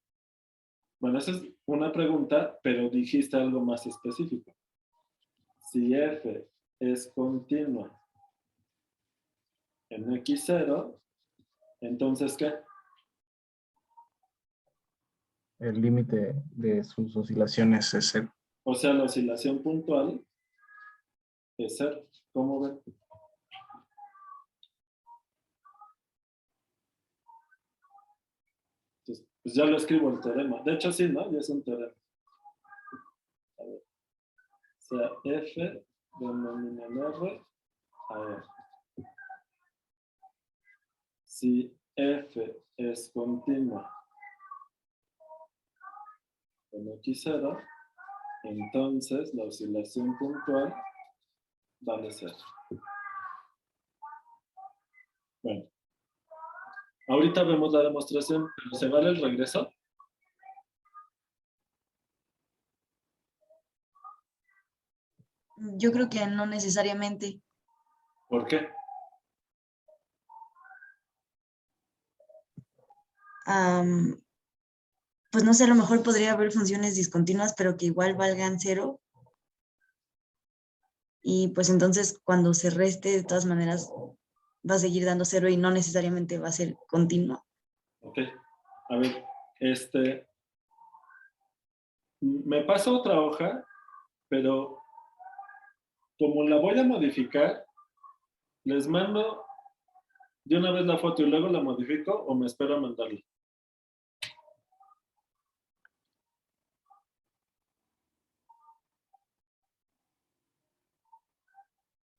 Bueno, esa es una pregunta, pero dijiste algo más específico. Si f es continua en x0, entonces ¿qué? El límite de sus oscilaciones es 0. O sea, la oscilación puntual es 0. ¿Cómo ven? Entonces, pues ya lo escribo el teorema. De hecho, sí, ¿no? Ya es un teorema. A ver. O sea, f denomina en R a R. si f es continua en x0, entonces la oscilación puntual vale 0. Bueno, ahorita vemos la demostración, pero ¿se vale el regreso? Yo creo que no necesariamente. ¿Por qué? Pues no sé, a lo mejor podría haber funciones discontinuas, pero que igual valgan 0. Y pues entonces cuando se reste, de todas maneras, va a seguir dando 0 y no necesariamente va a ser continua. Ok. A ver, me paso otra hoja, pero como la voy a modificar, les mando de una vez la foto y luego la modifico o me espero a mandarla.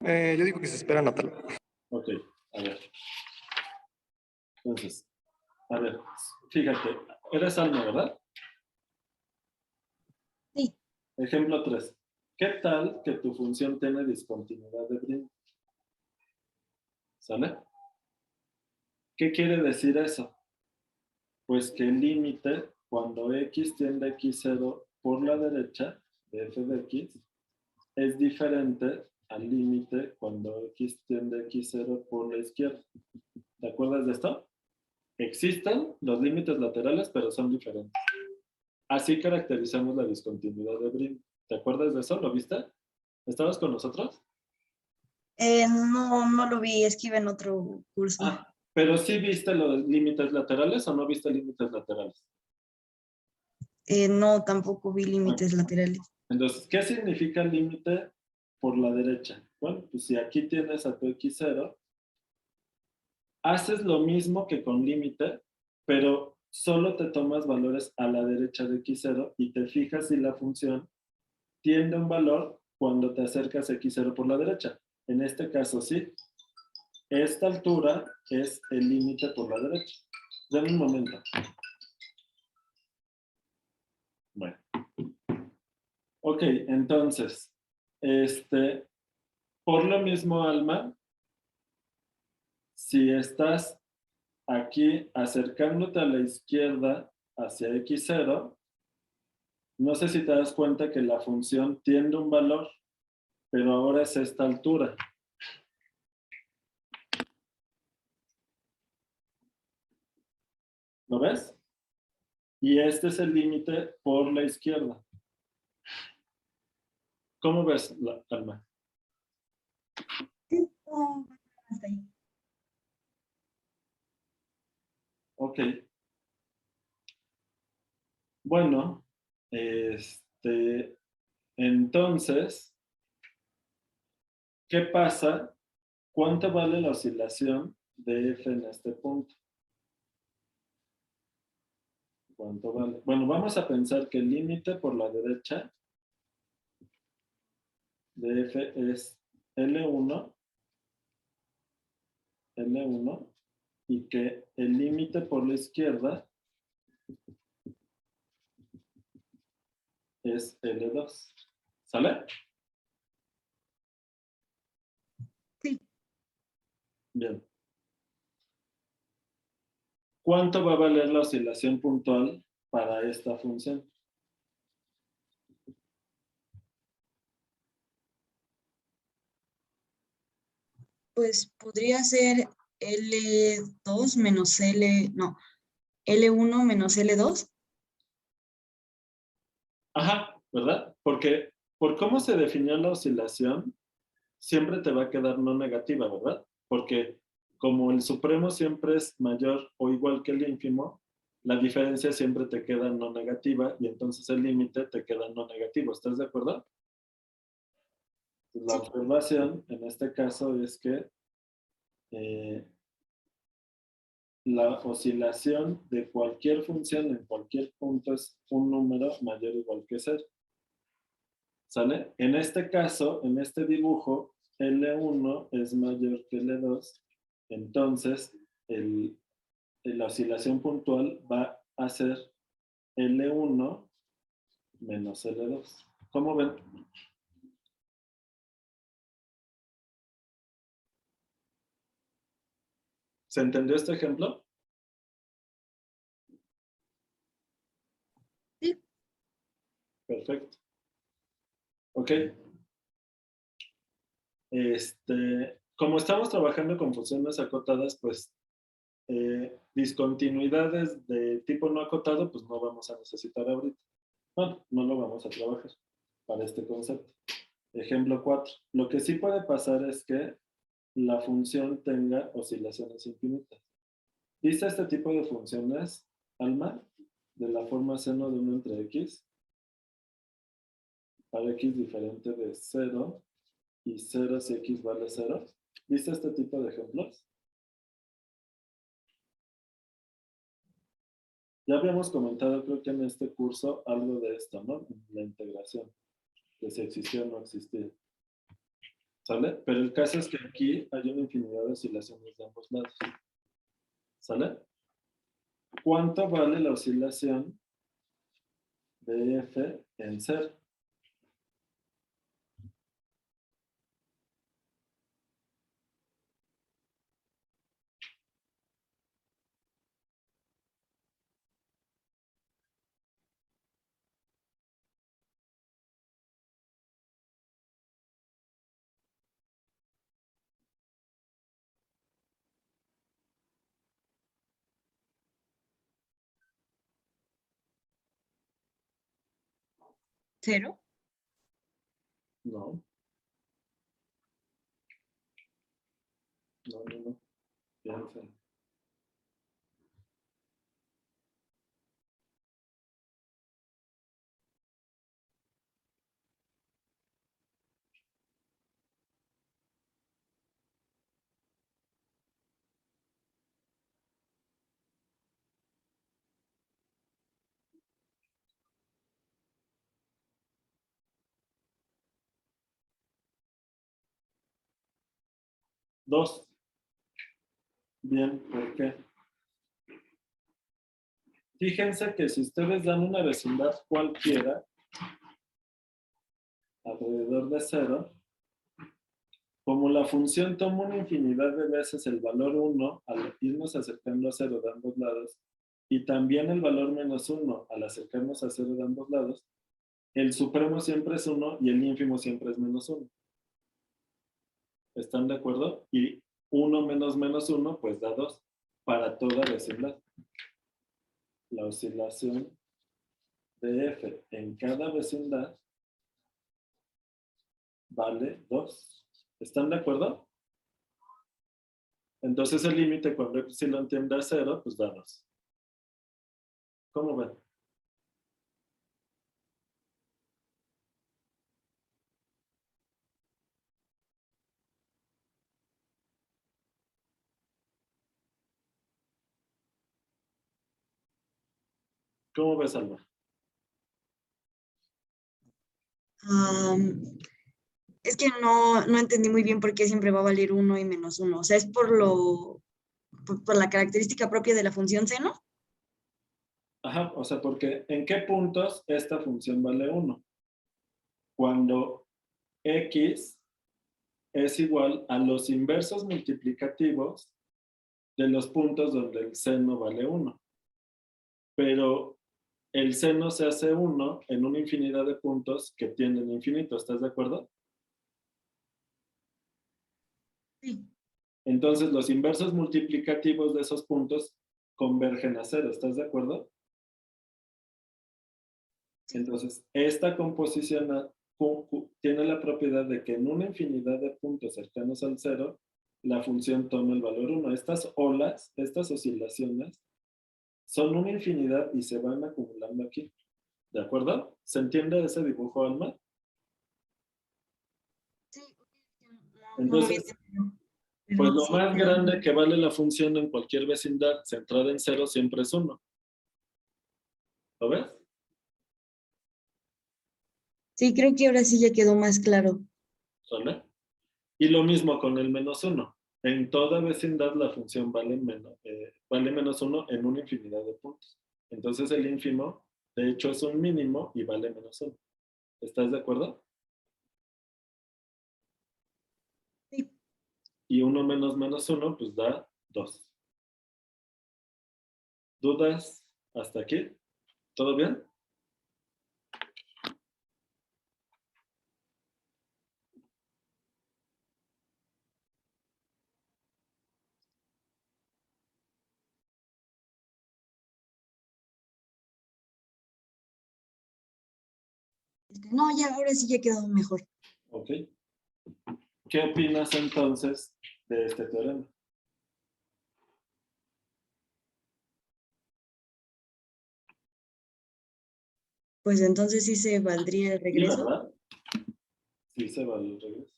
Yo digo que se espera, Natalia. Ok, a ver. Entonces, a ver, fíjate, eres Alma, ¿verdad? Sí. Ejemplo 3. ¿Qué tal que tu función tiene discontinuidad de Brin? ¿Sale? ¿Qué quiere decir eso? Pues que el límite, cuando x tiende a x0 por la derecha de f de x, es diferente al límite cuando x tiende a x0 por la izquierda. ¿Te acuerdas de esto? Existen los límites laterales, pero son diferentes. Así caracterizamos la discontinuidad de Brin. ¿Te acuerdas de eso? ¿Lo viste? ¿Estabas con nosotros? No lo vi, es que iba en otro curso. Ah, pero sí viste los límites laterales o no viste límites laterales. No, tampoco vi límites laterales. Entonces, ¿qué significa límite por la derecha? Bueno, pues si aquí tienes a tu x0, haces lo mismo que con límite, pero solo te tomas valores a la derecha de x0 y te fijas si la función tiende a un valor cuando te acercas a x0 por la derecha. En este caso, sí. Esta altura es el límite por la derecha. Dame un momento. Bueno. Ok, entonces, por lo mismo, Alma, si estás aquí acercándote a la izquierda hacia x0, no sé si te das cuenta que la función tiende un valor, pero ahora es esta altura. ¿Lo ves? Y este es el límite por la izquierda. ¿Cómo ves, Alma? Hasta ahí. Ok. Bueno, entonces, ¿qué pasa? ¿Cuánto vale la oscilación de f en este punto? ¿Cuánto vale? Bueno, vamos a pensar que el límite por la derecha de f es L1, y que el límite por la izquierda es L2. ¿Sale? Sí. Bien. ¿Cuánto va a valer la oscilación puntual para esta función? Pues podría ser L2 menos L1 menos L2. Ajá, ¿verdad? Porque por cómo se definió la oscilación, siempre te va a quedar no negativa, ¿verdad? Porque como el supremo siempre es mayor o igual que el ínfimo, la diferencia siempre te queda no negativa y entonces el límite te queda no negativo. ¿Estás de acuerdo? La observación en este caso es que la oscilación de cualquier función en cualquier punto es un número mayor o igual que 0. ¿Sale? En este caso, en este dibujo, L1 es mayor que L2, entonces la oscilación puntual va a ser L1 menos L2. ¿Cómo ven? ¿Se entendió este ejemplo? Sí. Perfecto. Ok. Como estamos trabajando con funciones acotadas, pues discontinuidades de tipo no acotado, pues no vamos a necesitar ahorita. Bueno, no lo vamos a trabajar para este concepto. Ejemplo 4. Lo que sí puede pasar es que la función tenga oscilaciones infinitas. ¿Viste este tipo de funciones, Alma? De la forma seno de 1 entre x, para x diferente de 0 y 0 si x vale 0. ¿Viste este tipo de ejemplos? Ya habíamos comentado, creo que en este curso, algo de esto, ¿no? La integración, de si existía o no existía. ¿Sale? Pero el caso es que aquí hay una infinidad de oscilaciones de ambos lados. ¿Sale? ¿Cuánto vale la oscilación de f en 0? ¿Cero? No. No. Piensa. Dos. Bien, ¿por qué? Fíjense que si ustedes dan una vecindad cualquiera, alrededor de 0, como la función toma una infinidad de veces el valor 1 al irnos acercando a 0 de ambos lados, y también el valor menos 1 al acercarnos a 0 de ambos lados, el supremo siempre es 1 y el ínfimo siempre es menos 1. ¿Están de acuerdo? Y 1 menos menos 1 pues da 2 para toda vecindad. La oscilación de f en cada vecindad vale 2. ¿Están de acuerdo? Entonces el límite cuando epsilon tiende a 0, pues da 2. ¿Cómo ven? ¿Cómo ves, Alma? Es que no entendí muy bien por qué siempre va a valer 1 y menos 1. O sea, es por la característica propia de la función seno. Ajá, o sea, porque ¿en qué puntos esta función vale 1? Cuando x es igual a los inversos multiplicativos de los puntos donde el seno vale 1. Pero el seno se hace 1 en una infinidad de puntos que tienden infinito. ¿Estás de acuerdo? Sí. Entonces los inversos multiplicativos de esos puntos convergen a 0. ¿Estás de acuerdo? Entonces, esta composición tiene la propiedad de que en una infinidad de puntos cercanos al 0, la función toma el valor 1. Estas olas, estas oscilaciones, son una infinidad y se van acumulando aquí. ¿De acuerdo? ¿Se entiende ese dibujo, Alma? Sí. No lo había Entonces, entendido. pues Pero lo sí, más grande que vale la función en cualquier vecindad centrada en 0 siempre es 1. ¿Lo ves? sí, creo que ahora sí ya quedó más claro. ¿Sale? Y lo mismo con el menos 1. En toda vecindad la función vale menos 1 en una infinidad de puntos. Entonces el ínfimo, de hecho, es un mínimo y vale menos 1. ¿Estás de acuerdo? Sí. Y 1 menos menos 1, pues da 2. ¿Dudas hasta aquí? ¿Todo bien? No, ya, ahora sí ya quedó mejor. Ok. ¿Qué opinas entonces de este teorema? Pues entonces sí se valdría el Sí, regreso. ¿verdad? Sí, se vale el regreso.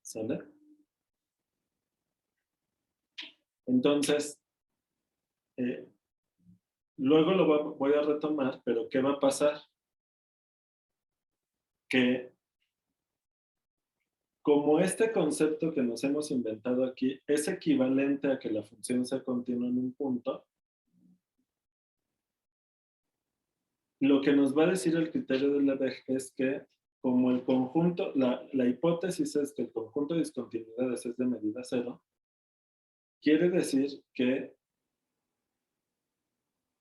¿Sale? Entonces, luego voy a retomar, pero ¿qué va a pasar? Que como este concepto que nos hemos inventado aquí es equivalente a que la función sea continua en un punto, lo que nos va a decir el criterio de Lebesgue es que como el conjunto, la hipótesis es que el conjunto de discontinuidades es de medida cero, quiere decir que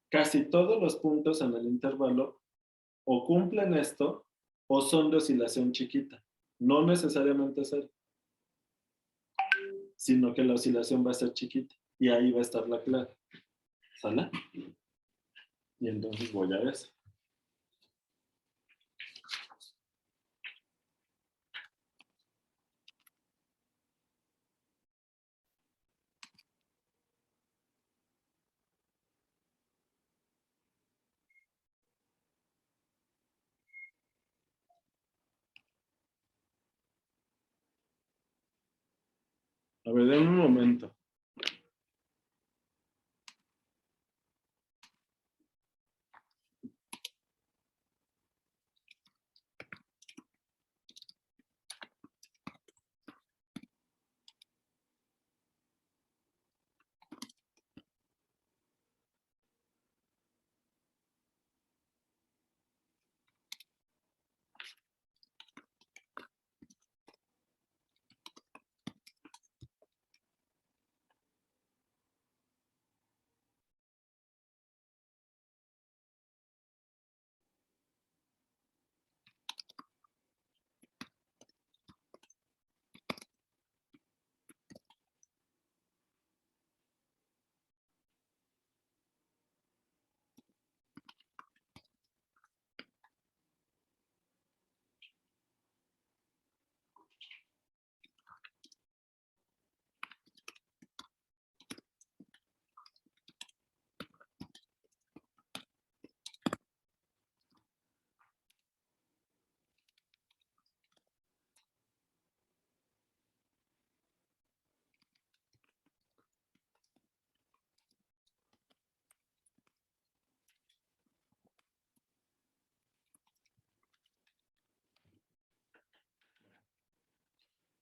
casi todos los puntos en el intervalo o cumplen esto o son de oscilación chiquita. No necesariamente cero, sino que la oscilación va a ser chiquita. Y ahí va a estar la clave. ¿Sale? Y entonces voy a eso. A ver, en un momento.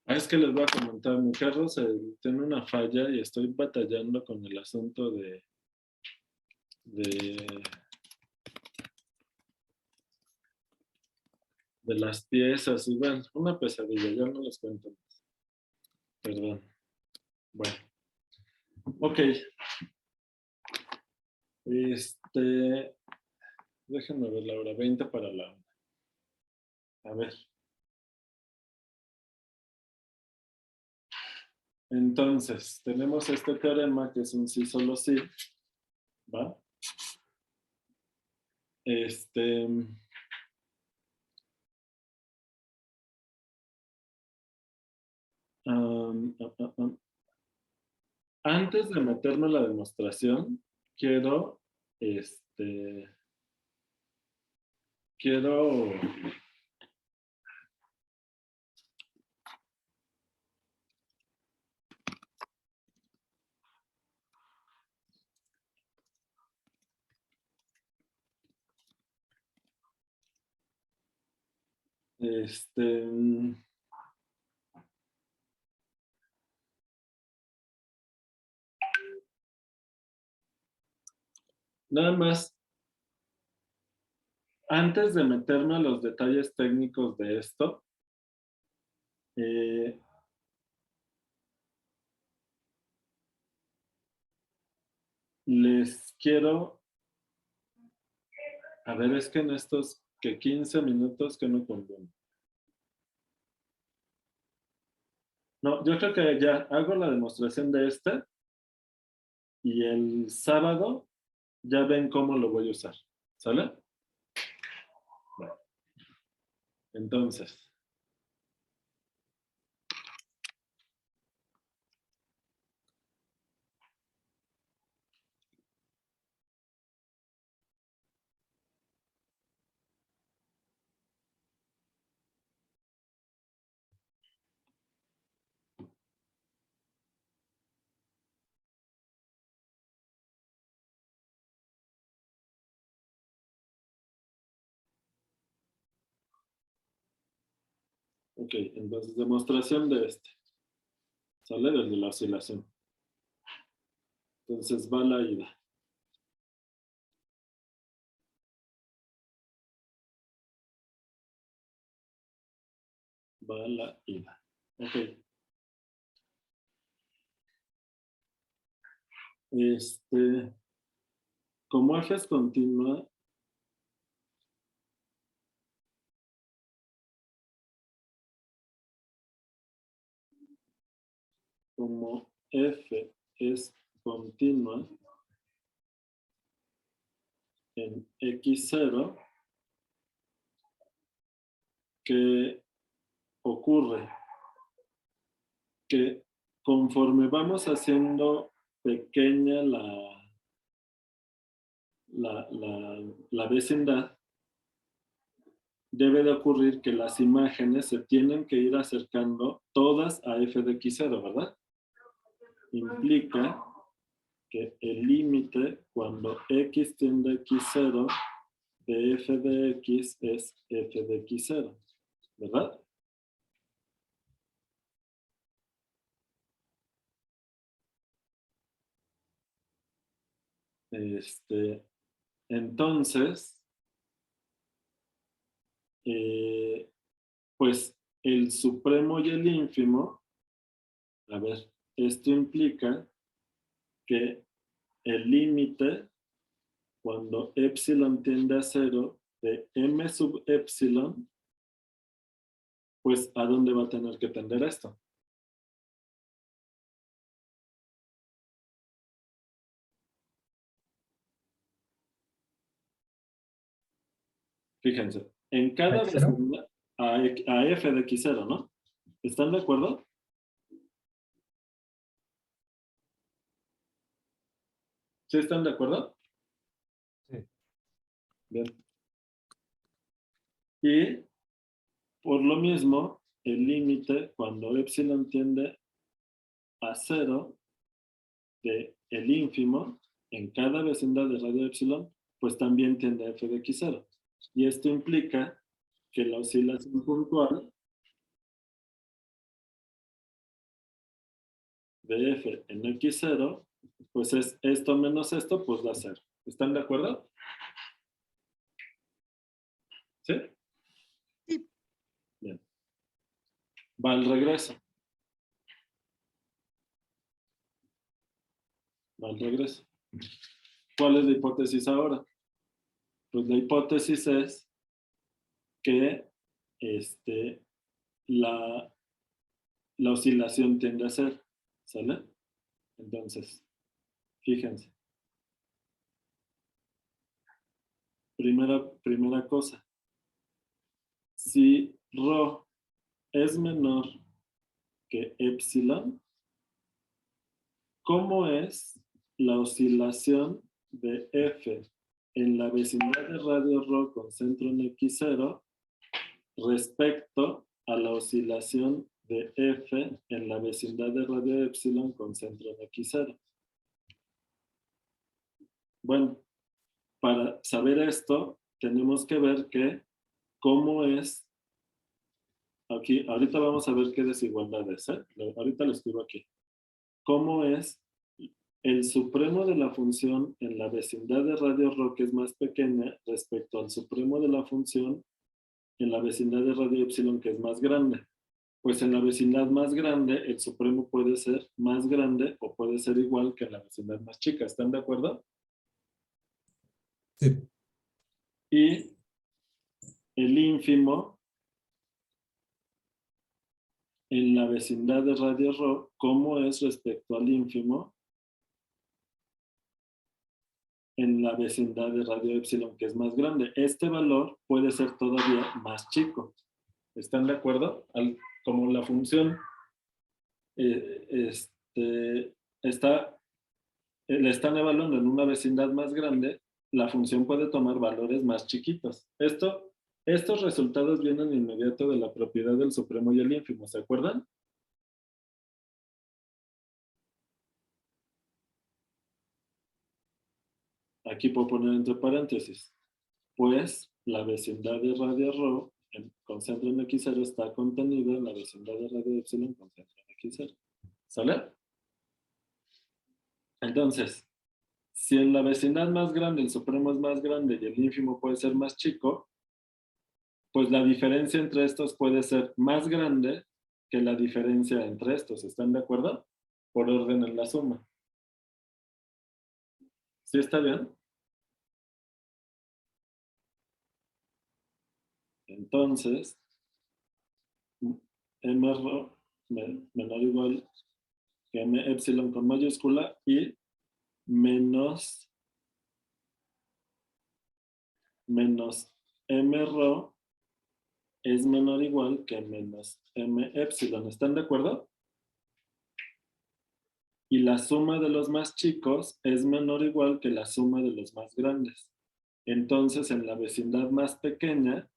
Es que les voy a comentar, mi carro tiene una falla y estoy batallando con el asunto de las piezas. Y bueno, una pesadilla, ya no les cuento más. Perdón. Bueno. Ok. Déjenme ver la hora, 20 para la 1. A ver. Entonces, tenemos este teorema que es un sí, solo sí. ¿Va? Antes de meterme en la demostración, quiero Nada más, antes de meterme a los detalles técnicos de esto, les quiero, a ver, es que en estos que 15 minutos que no conviene. No, yo creo que ya hago la demostración de este y el sábado ya ven cómo lo voy a usar. ¿Sale? Bueno. Entonces. Ok, entonces demostración de este. ¿Sale? Desde la oscilación. Entonces va la ida. Va la ida. Ok. Como F es continua, como F es continua en X0, ¿qué ocurre? Que conforme vamos haciendo pequeña la vecindad, debe de ocurrir que las imágenes se tienen que ir acercando todas a f de x0, ¿verdad? Implica que el límite cuando x tiende a x0 de f de x es f de x0, ¿verdad? Entonces, pues el supremo y el ínfimo, a ver, esto implica que el límite cuando epsilon tiende a 0 de m sub epsilon, pues ¿a dónde va a tener que tender esto? Fíjense, en cada ¿X0? vecindad a f de x0, ¿no? ¿Están de acuerdo? ¿Sí están de acuerdo? Sí. Bien. Y por lo mismo, el límite cuando epsilon tiende a 0 de el ínfimo en cada vecindad de radio epsilon, pues también tiende a f de x0. Y esto implica que la oscilación puntual de f en x0, pues es esto menos esto, pues da 0. ¿Están de acuerdo? ¿Sí? Sí. Bien. Va al regreso. Va al regreso. ¿Cuál es la hipótesis ahora? Pues la hipótesis es que la oscilación tiende a ser, ¿sale? Entonces, fíjense. Primera cosa. Si ρ es menor que epsilon, ¿cómo es la oscilación de F en la vecindad de radio ρ con centro en X0 respecto a la oscilación de F en la vecindad de radio epsilon con centro en X0? Bueno, para saber esto, tenemos que ver que cómo es aquí, ahorita vamos a ver qué desigualdad es, ¿eh? Ahorita lo escribo aquí. ¿Cómo es el supremo de la función en la vecindad de radio ρ, que es más pequeña, respecto al supremo de la función en la vecindad de radio epsilon, que es más grande? Pues en la vecindad más grande, el supremo puede ser más grande o puede ser igual que en la vecindad más chica. ¿Están de acuerdo? Sí. Y el ínfimo en la vecindad de radio ρ, ¿cómo es respecto al ínfimo en la vecindad de radio epsilon, que es más grande? Este valor puede ser todavía más chico. ¿Están de acuerdo? Como la función le están evaluando en una vecindad más grande, la función puede tomar valores más chiquitos. Estos resultados vienen de inmediato de la propiedad del supremo y el ínfimo, ¿se acuerdan? Aquí puedo poner entre paréntesis. Pues la vecindad de radio ρ con centro en x0 está contenida en la vecindad de radio epsilon con centro en x0. ¿Sale? Entonces, si en la vecindad más grande el supremo es más grande y el ínfimo puede ser más chico, pues la diferencia entre estos puede ser más grande que la diferencia entre estos. ¿Están de acuerdo? Por orden en la suma. ¿Sí está bien? Entonces, m ρ menor o igual que m epsilon con mayúscula y menos m ρ es menor o igual que menos m epsilon. ¿Están de acuerdo? Y la suma de los más chicos es menor o igual que la suma de los más grandes. Entonces, en la vecindad más pequeña,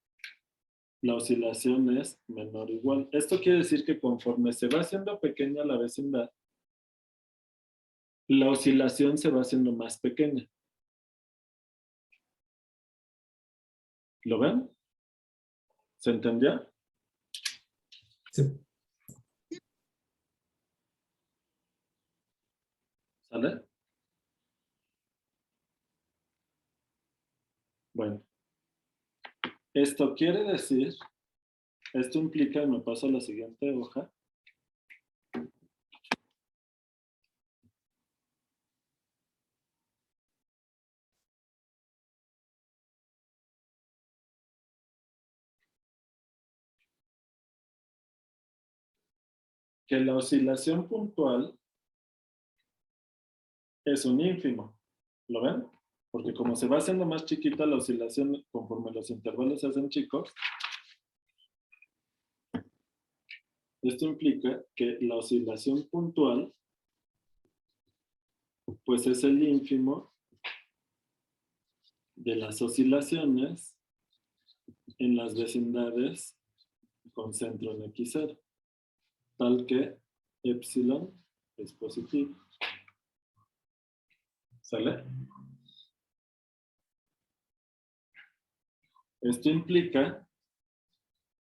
la oscilación es menor o igual. Esto quiere decir que conforme se va haciendo pequeña la vecindad, la oscilación se va haciendo más pequeña. ¿Lo ven? ¿Se entendió? Sí. ¿Sale? Bueno. Esto quiere decir, esto implica, me paso a la siguiente hoja. Que la oscilación puntual es un ínfimo. ¿Lo ven? Porque como se va haciendo más chiquita la oscilación conforme los intervalos se hacen chicos, esto implica que la oscilación puntual pues es el ínfimo de las oscilaciones en las vecindades con centro en x0, tal que epsilon es positivo. ¿Sale? Esto implica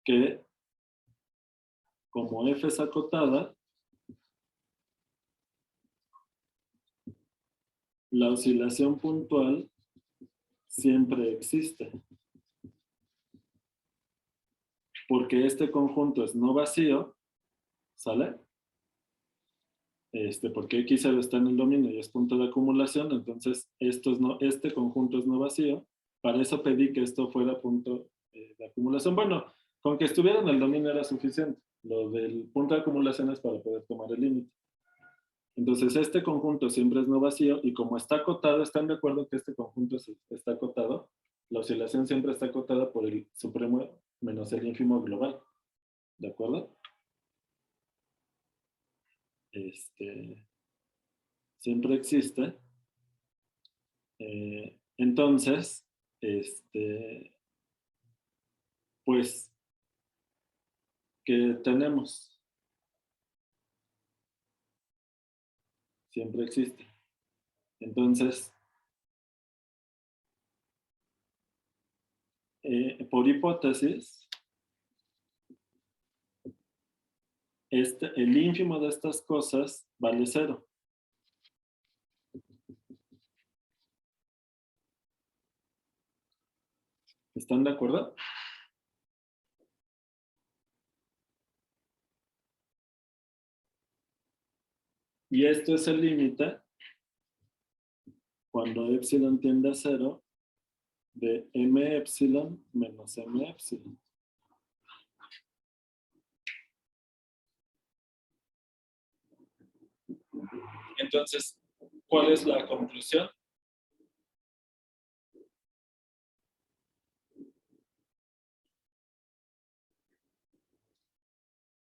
que como f es acotada, la oscilación puntual siempre existe. Porque este conjunto es no vacío, ¿sale? Porque x0 está en el dominio y es punto de acumulación, entonces este conjunto es no vacío. Para eso pedí que esto fuera punto de acumulación. Bueno, con que estuviera en el dominio era suficiente. Lo del punto de acumulación es para poder tomar el límite. Entonces este conjunto siempre es no vacío y como está acotado, ¿están de acuerdo que este conjunto está acotado? La oscilación siempre está acotada por el supremo menos el ínfimo global. ¿De acuerdo? Siempre existe. Entonces, pues, ¿qué tenemos? Siempre existe. Entonces, por hipótesis, el ínfimo de estas cosas vale 0. ¿Están de acuerdo? Y esto es el límite cuando epsilon tiende a 0 de m epsilon menos m epsilon. Entonces, ¿cuál es la conclusión?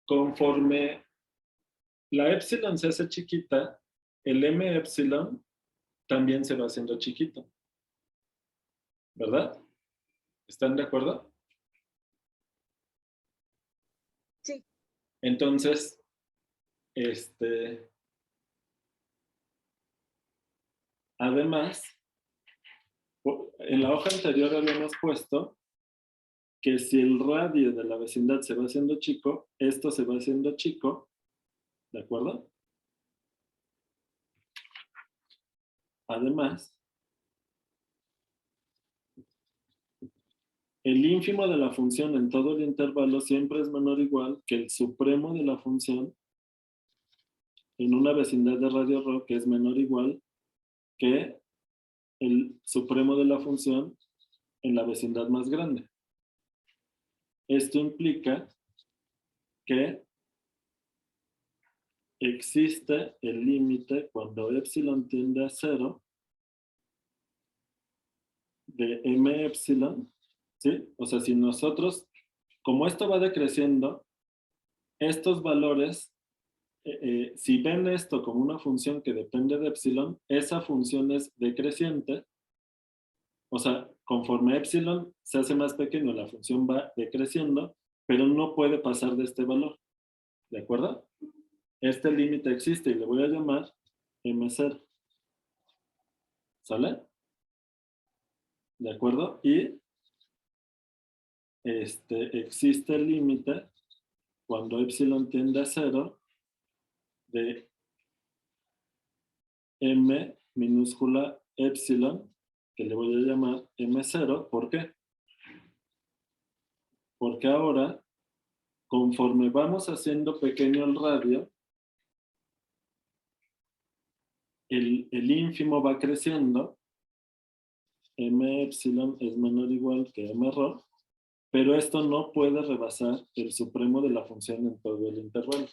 Conforme la epsilon se hace chiquita, el m epsilon también se va haciendo chiquito. ¿Verdad? ¿Están de acuerdo? Sí. Entonces, además, en la hoja anterior habíamos puesto que si el radio de la vecindad se va haciendo chico, esto se va haciendo chico, ¿de acuerdo? Además, el ínfimo de la función en todo el intervalo siempre es menor o igual que el supremo de la función en una vecindad de radio ρ, que es menor o igual que el supremo de la función en la vecindad más grande. Esto implica que existe el límite cuando epsilon tiende a 0 de m epsilon, ¿sí? O sea, si nosotros, como esto va decreciendo, estos valores, si ven esto como una función que depende de epsilon, esa función es decreciente. O sea, conforme epsilon se hace más pequeño, la función va decreciendo, pero no puede pasar de este valor. ¿De acuerdo? Este límite existe y le voy a llamar M0. ¿Sale? ¿De acuerdo? Y existe el límite cuando epsilon tiende a 0 de M minúscula epsilon, que le voy a llamar M0. ¿Por qué? Porque ahora, conforme vamos haciendo pequeño el radio, el ínfimo va creciendo, m epsilon es menor o igual que m ρ, pero esto no puede rebasar el supremo de la función en todo el intervalo.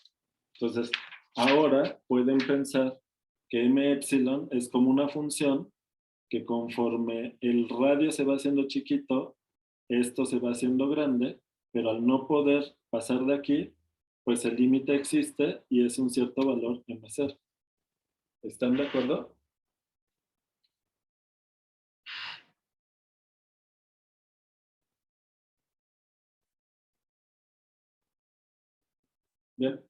Entonces, ahora pueden pensar que m epsilon es como una función que conforme el radio se va haciendo chiquito, esto se va haciendo grande, pero al no poder pasar de aquí, pues el límite existe y es un cierto valor m0. ¿Están de acuerdo? Bien.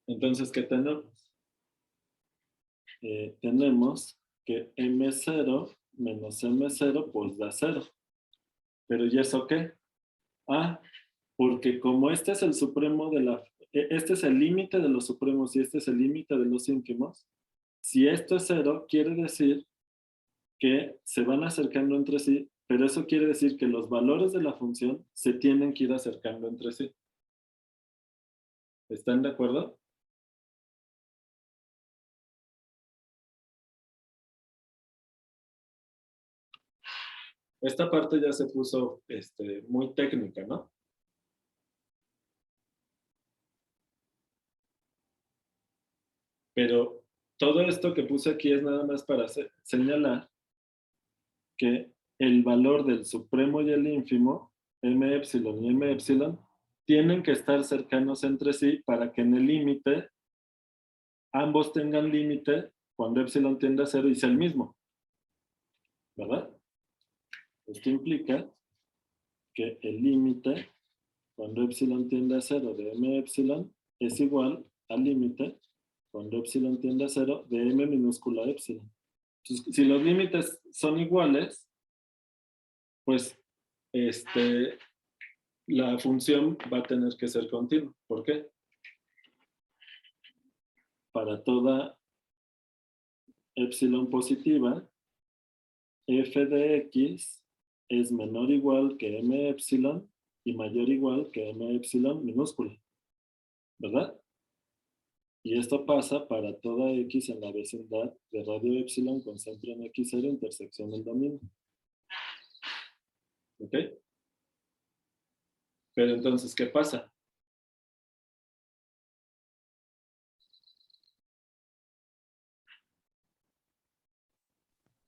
Entonces, ¿qué tenemos? Tenemos que M0 menos M0 pues da 0. ¿Pero y eso qué? Ah, porque como este es el supremo de la... Este es el límite de los supremos y este es el límite de los ínfimos. Si esto es 0, quiere decir que se van acercando entre sí, pero eso quiere decir que los valores de la función se tienen que ir acercando entre sí. ¿Están de acuerdo? Esta parte ya se puso muy técnica, ¿no? Pero todo esto que puse aquí es nada más para señalar que el valor del supremo y el ínfimo, m epsilon y m epsilon, tienen que estar cercanos entre sí para que en el límite ambos tengan límite cuando epsilon tiende a 0 y sea el mismo. ¿Verdad? Esto implica que el límite cuando epsilon tiende a 0 de m epsilon es igual al límite cuando epsilon tiende a 0 de m minúscula epsilon. Entonces, si los límites son iguales, pues la función va a tener que ser continua. ¿Por qué? Para toda epsilon positiva, f de x es menor o igual que m epsilon y mayor o igual que m epsilon minúscula, ¿verdad? Y esto pasa para toda x en la vecindad de radio epsilon con centro en x0, intersección del dominio. ¿Ok? Pero entonces, ¿qué pasa?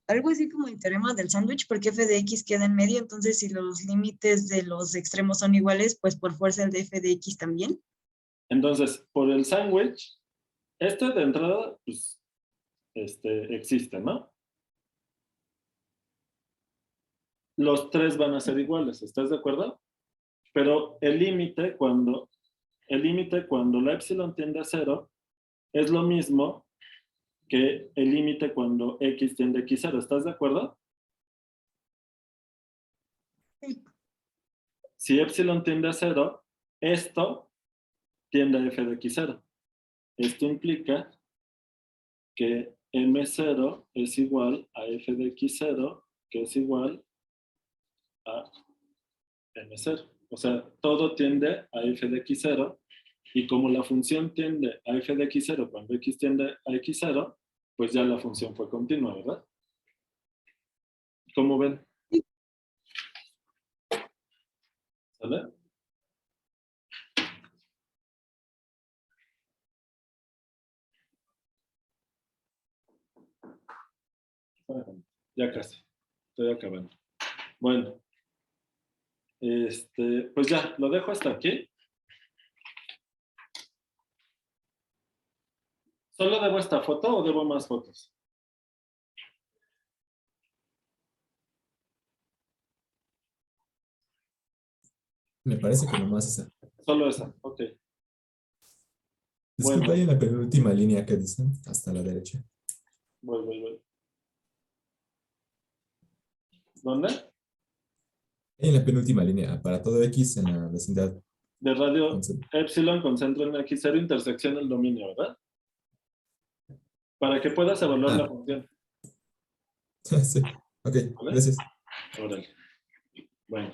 Algo así como el teorema del sándwich, porque f de x queda en medio, entonces si los límites de los extremos son iguales, pues por fuerza el de f de x también. Entonces, por el sándwich, este de entrada, pues, existe, ¿no? Los tres van a ser iguales, ¿estás de acuerdo? Pero el límite cuando la epsilon tiende a 0 es lo mismo que el límite cuando x tiende a x0, ¿estás de acuerdo? Si epsilon tiende a 0, esto tiende a f de x0. Esto implica que m0 es igual a f de x0, que es igual a m0. O sea, todo tiende a f de x0, y como la función tiende a f de x0 cuando x tiende a x0, pues ya la función fue continua, ¿verdad? ¿Cómo ven? ¿Sale? Ya casi. Estoy acabando. Bueno. Pues ya, lo dejo hasta aquí. ¿Solo debo esta foto o debo más fotos? Me parece que nomás esa. Solo esa, ok. Disculpa, Bueno. ahí en la penúltima línea que dicen, hasta la derecha. Voy. ¿Dónde? Ahí en la penúltima línea, para todo X en la vecindad. De radio Entonces, epsilon con centro en x0, intersección del dominio, ¿verdad? Para que puedas evaluar la función. sí, ok, ¿Vale? gracias. Órale. Bueno.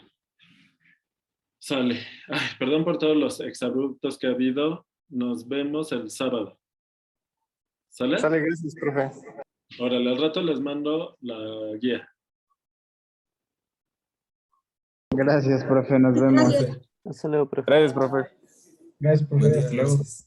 Sale. Ay, perdón por todos los exabruptos que ha habido. Nos vemos el sábado. ¿Sale? Sale, gracias, profe. Órale, al rato les mando la guía. Gracias, profe. Nos vemos. Gracias. Profe, Hasta luego, profe. Gracias, profe. Gracias, buen profe. día, Hasta luego. gracias.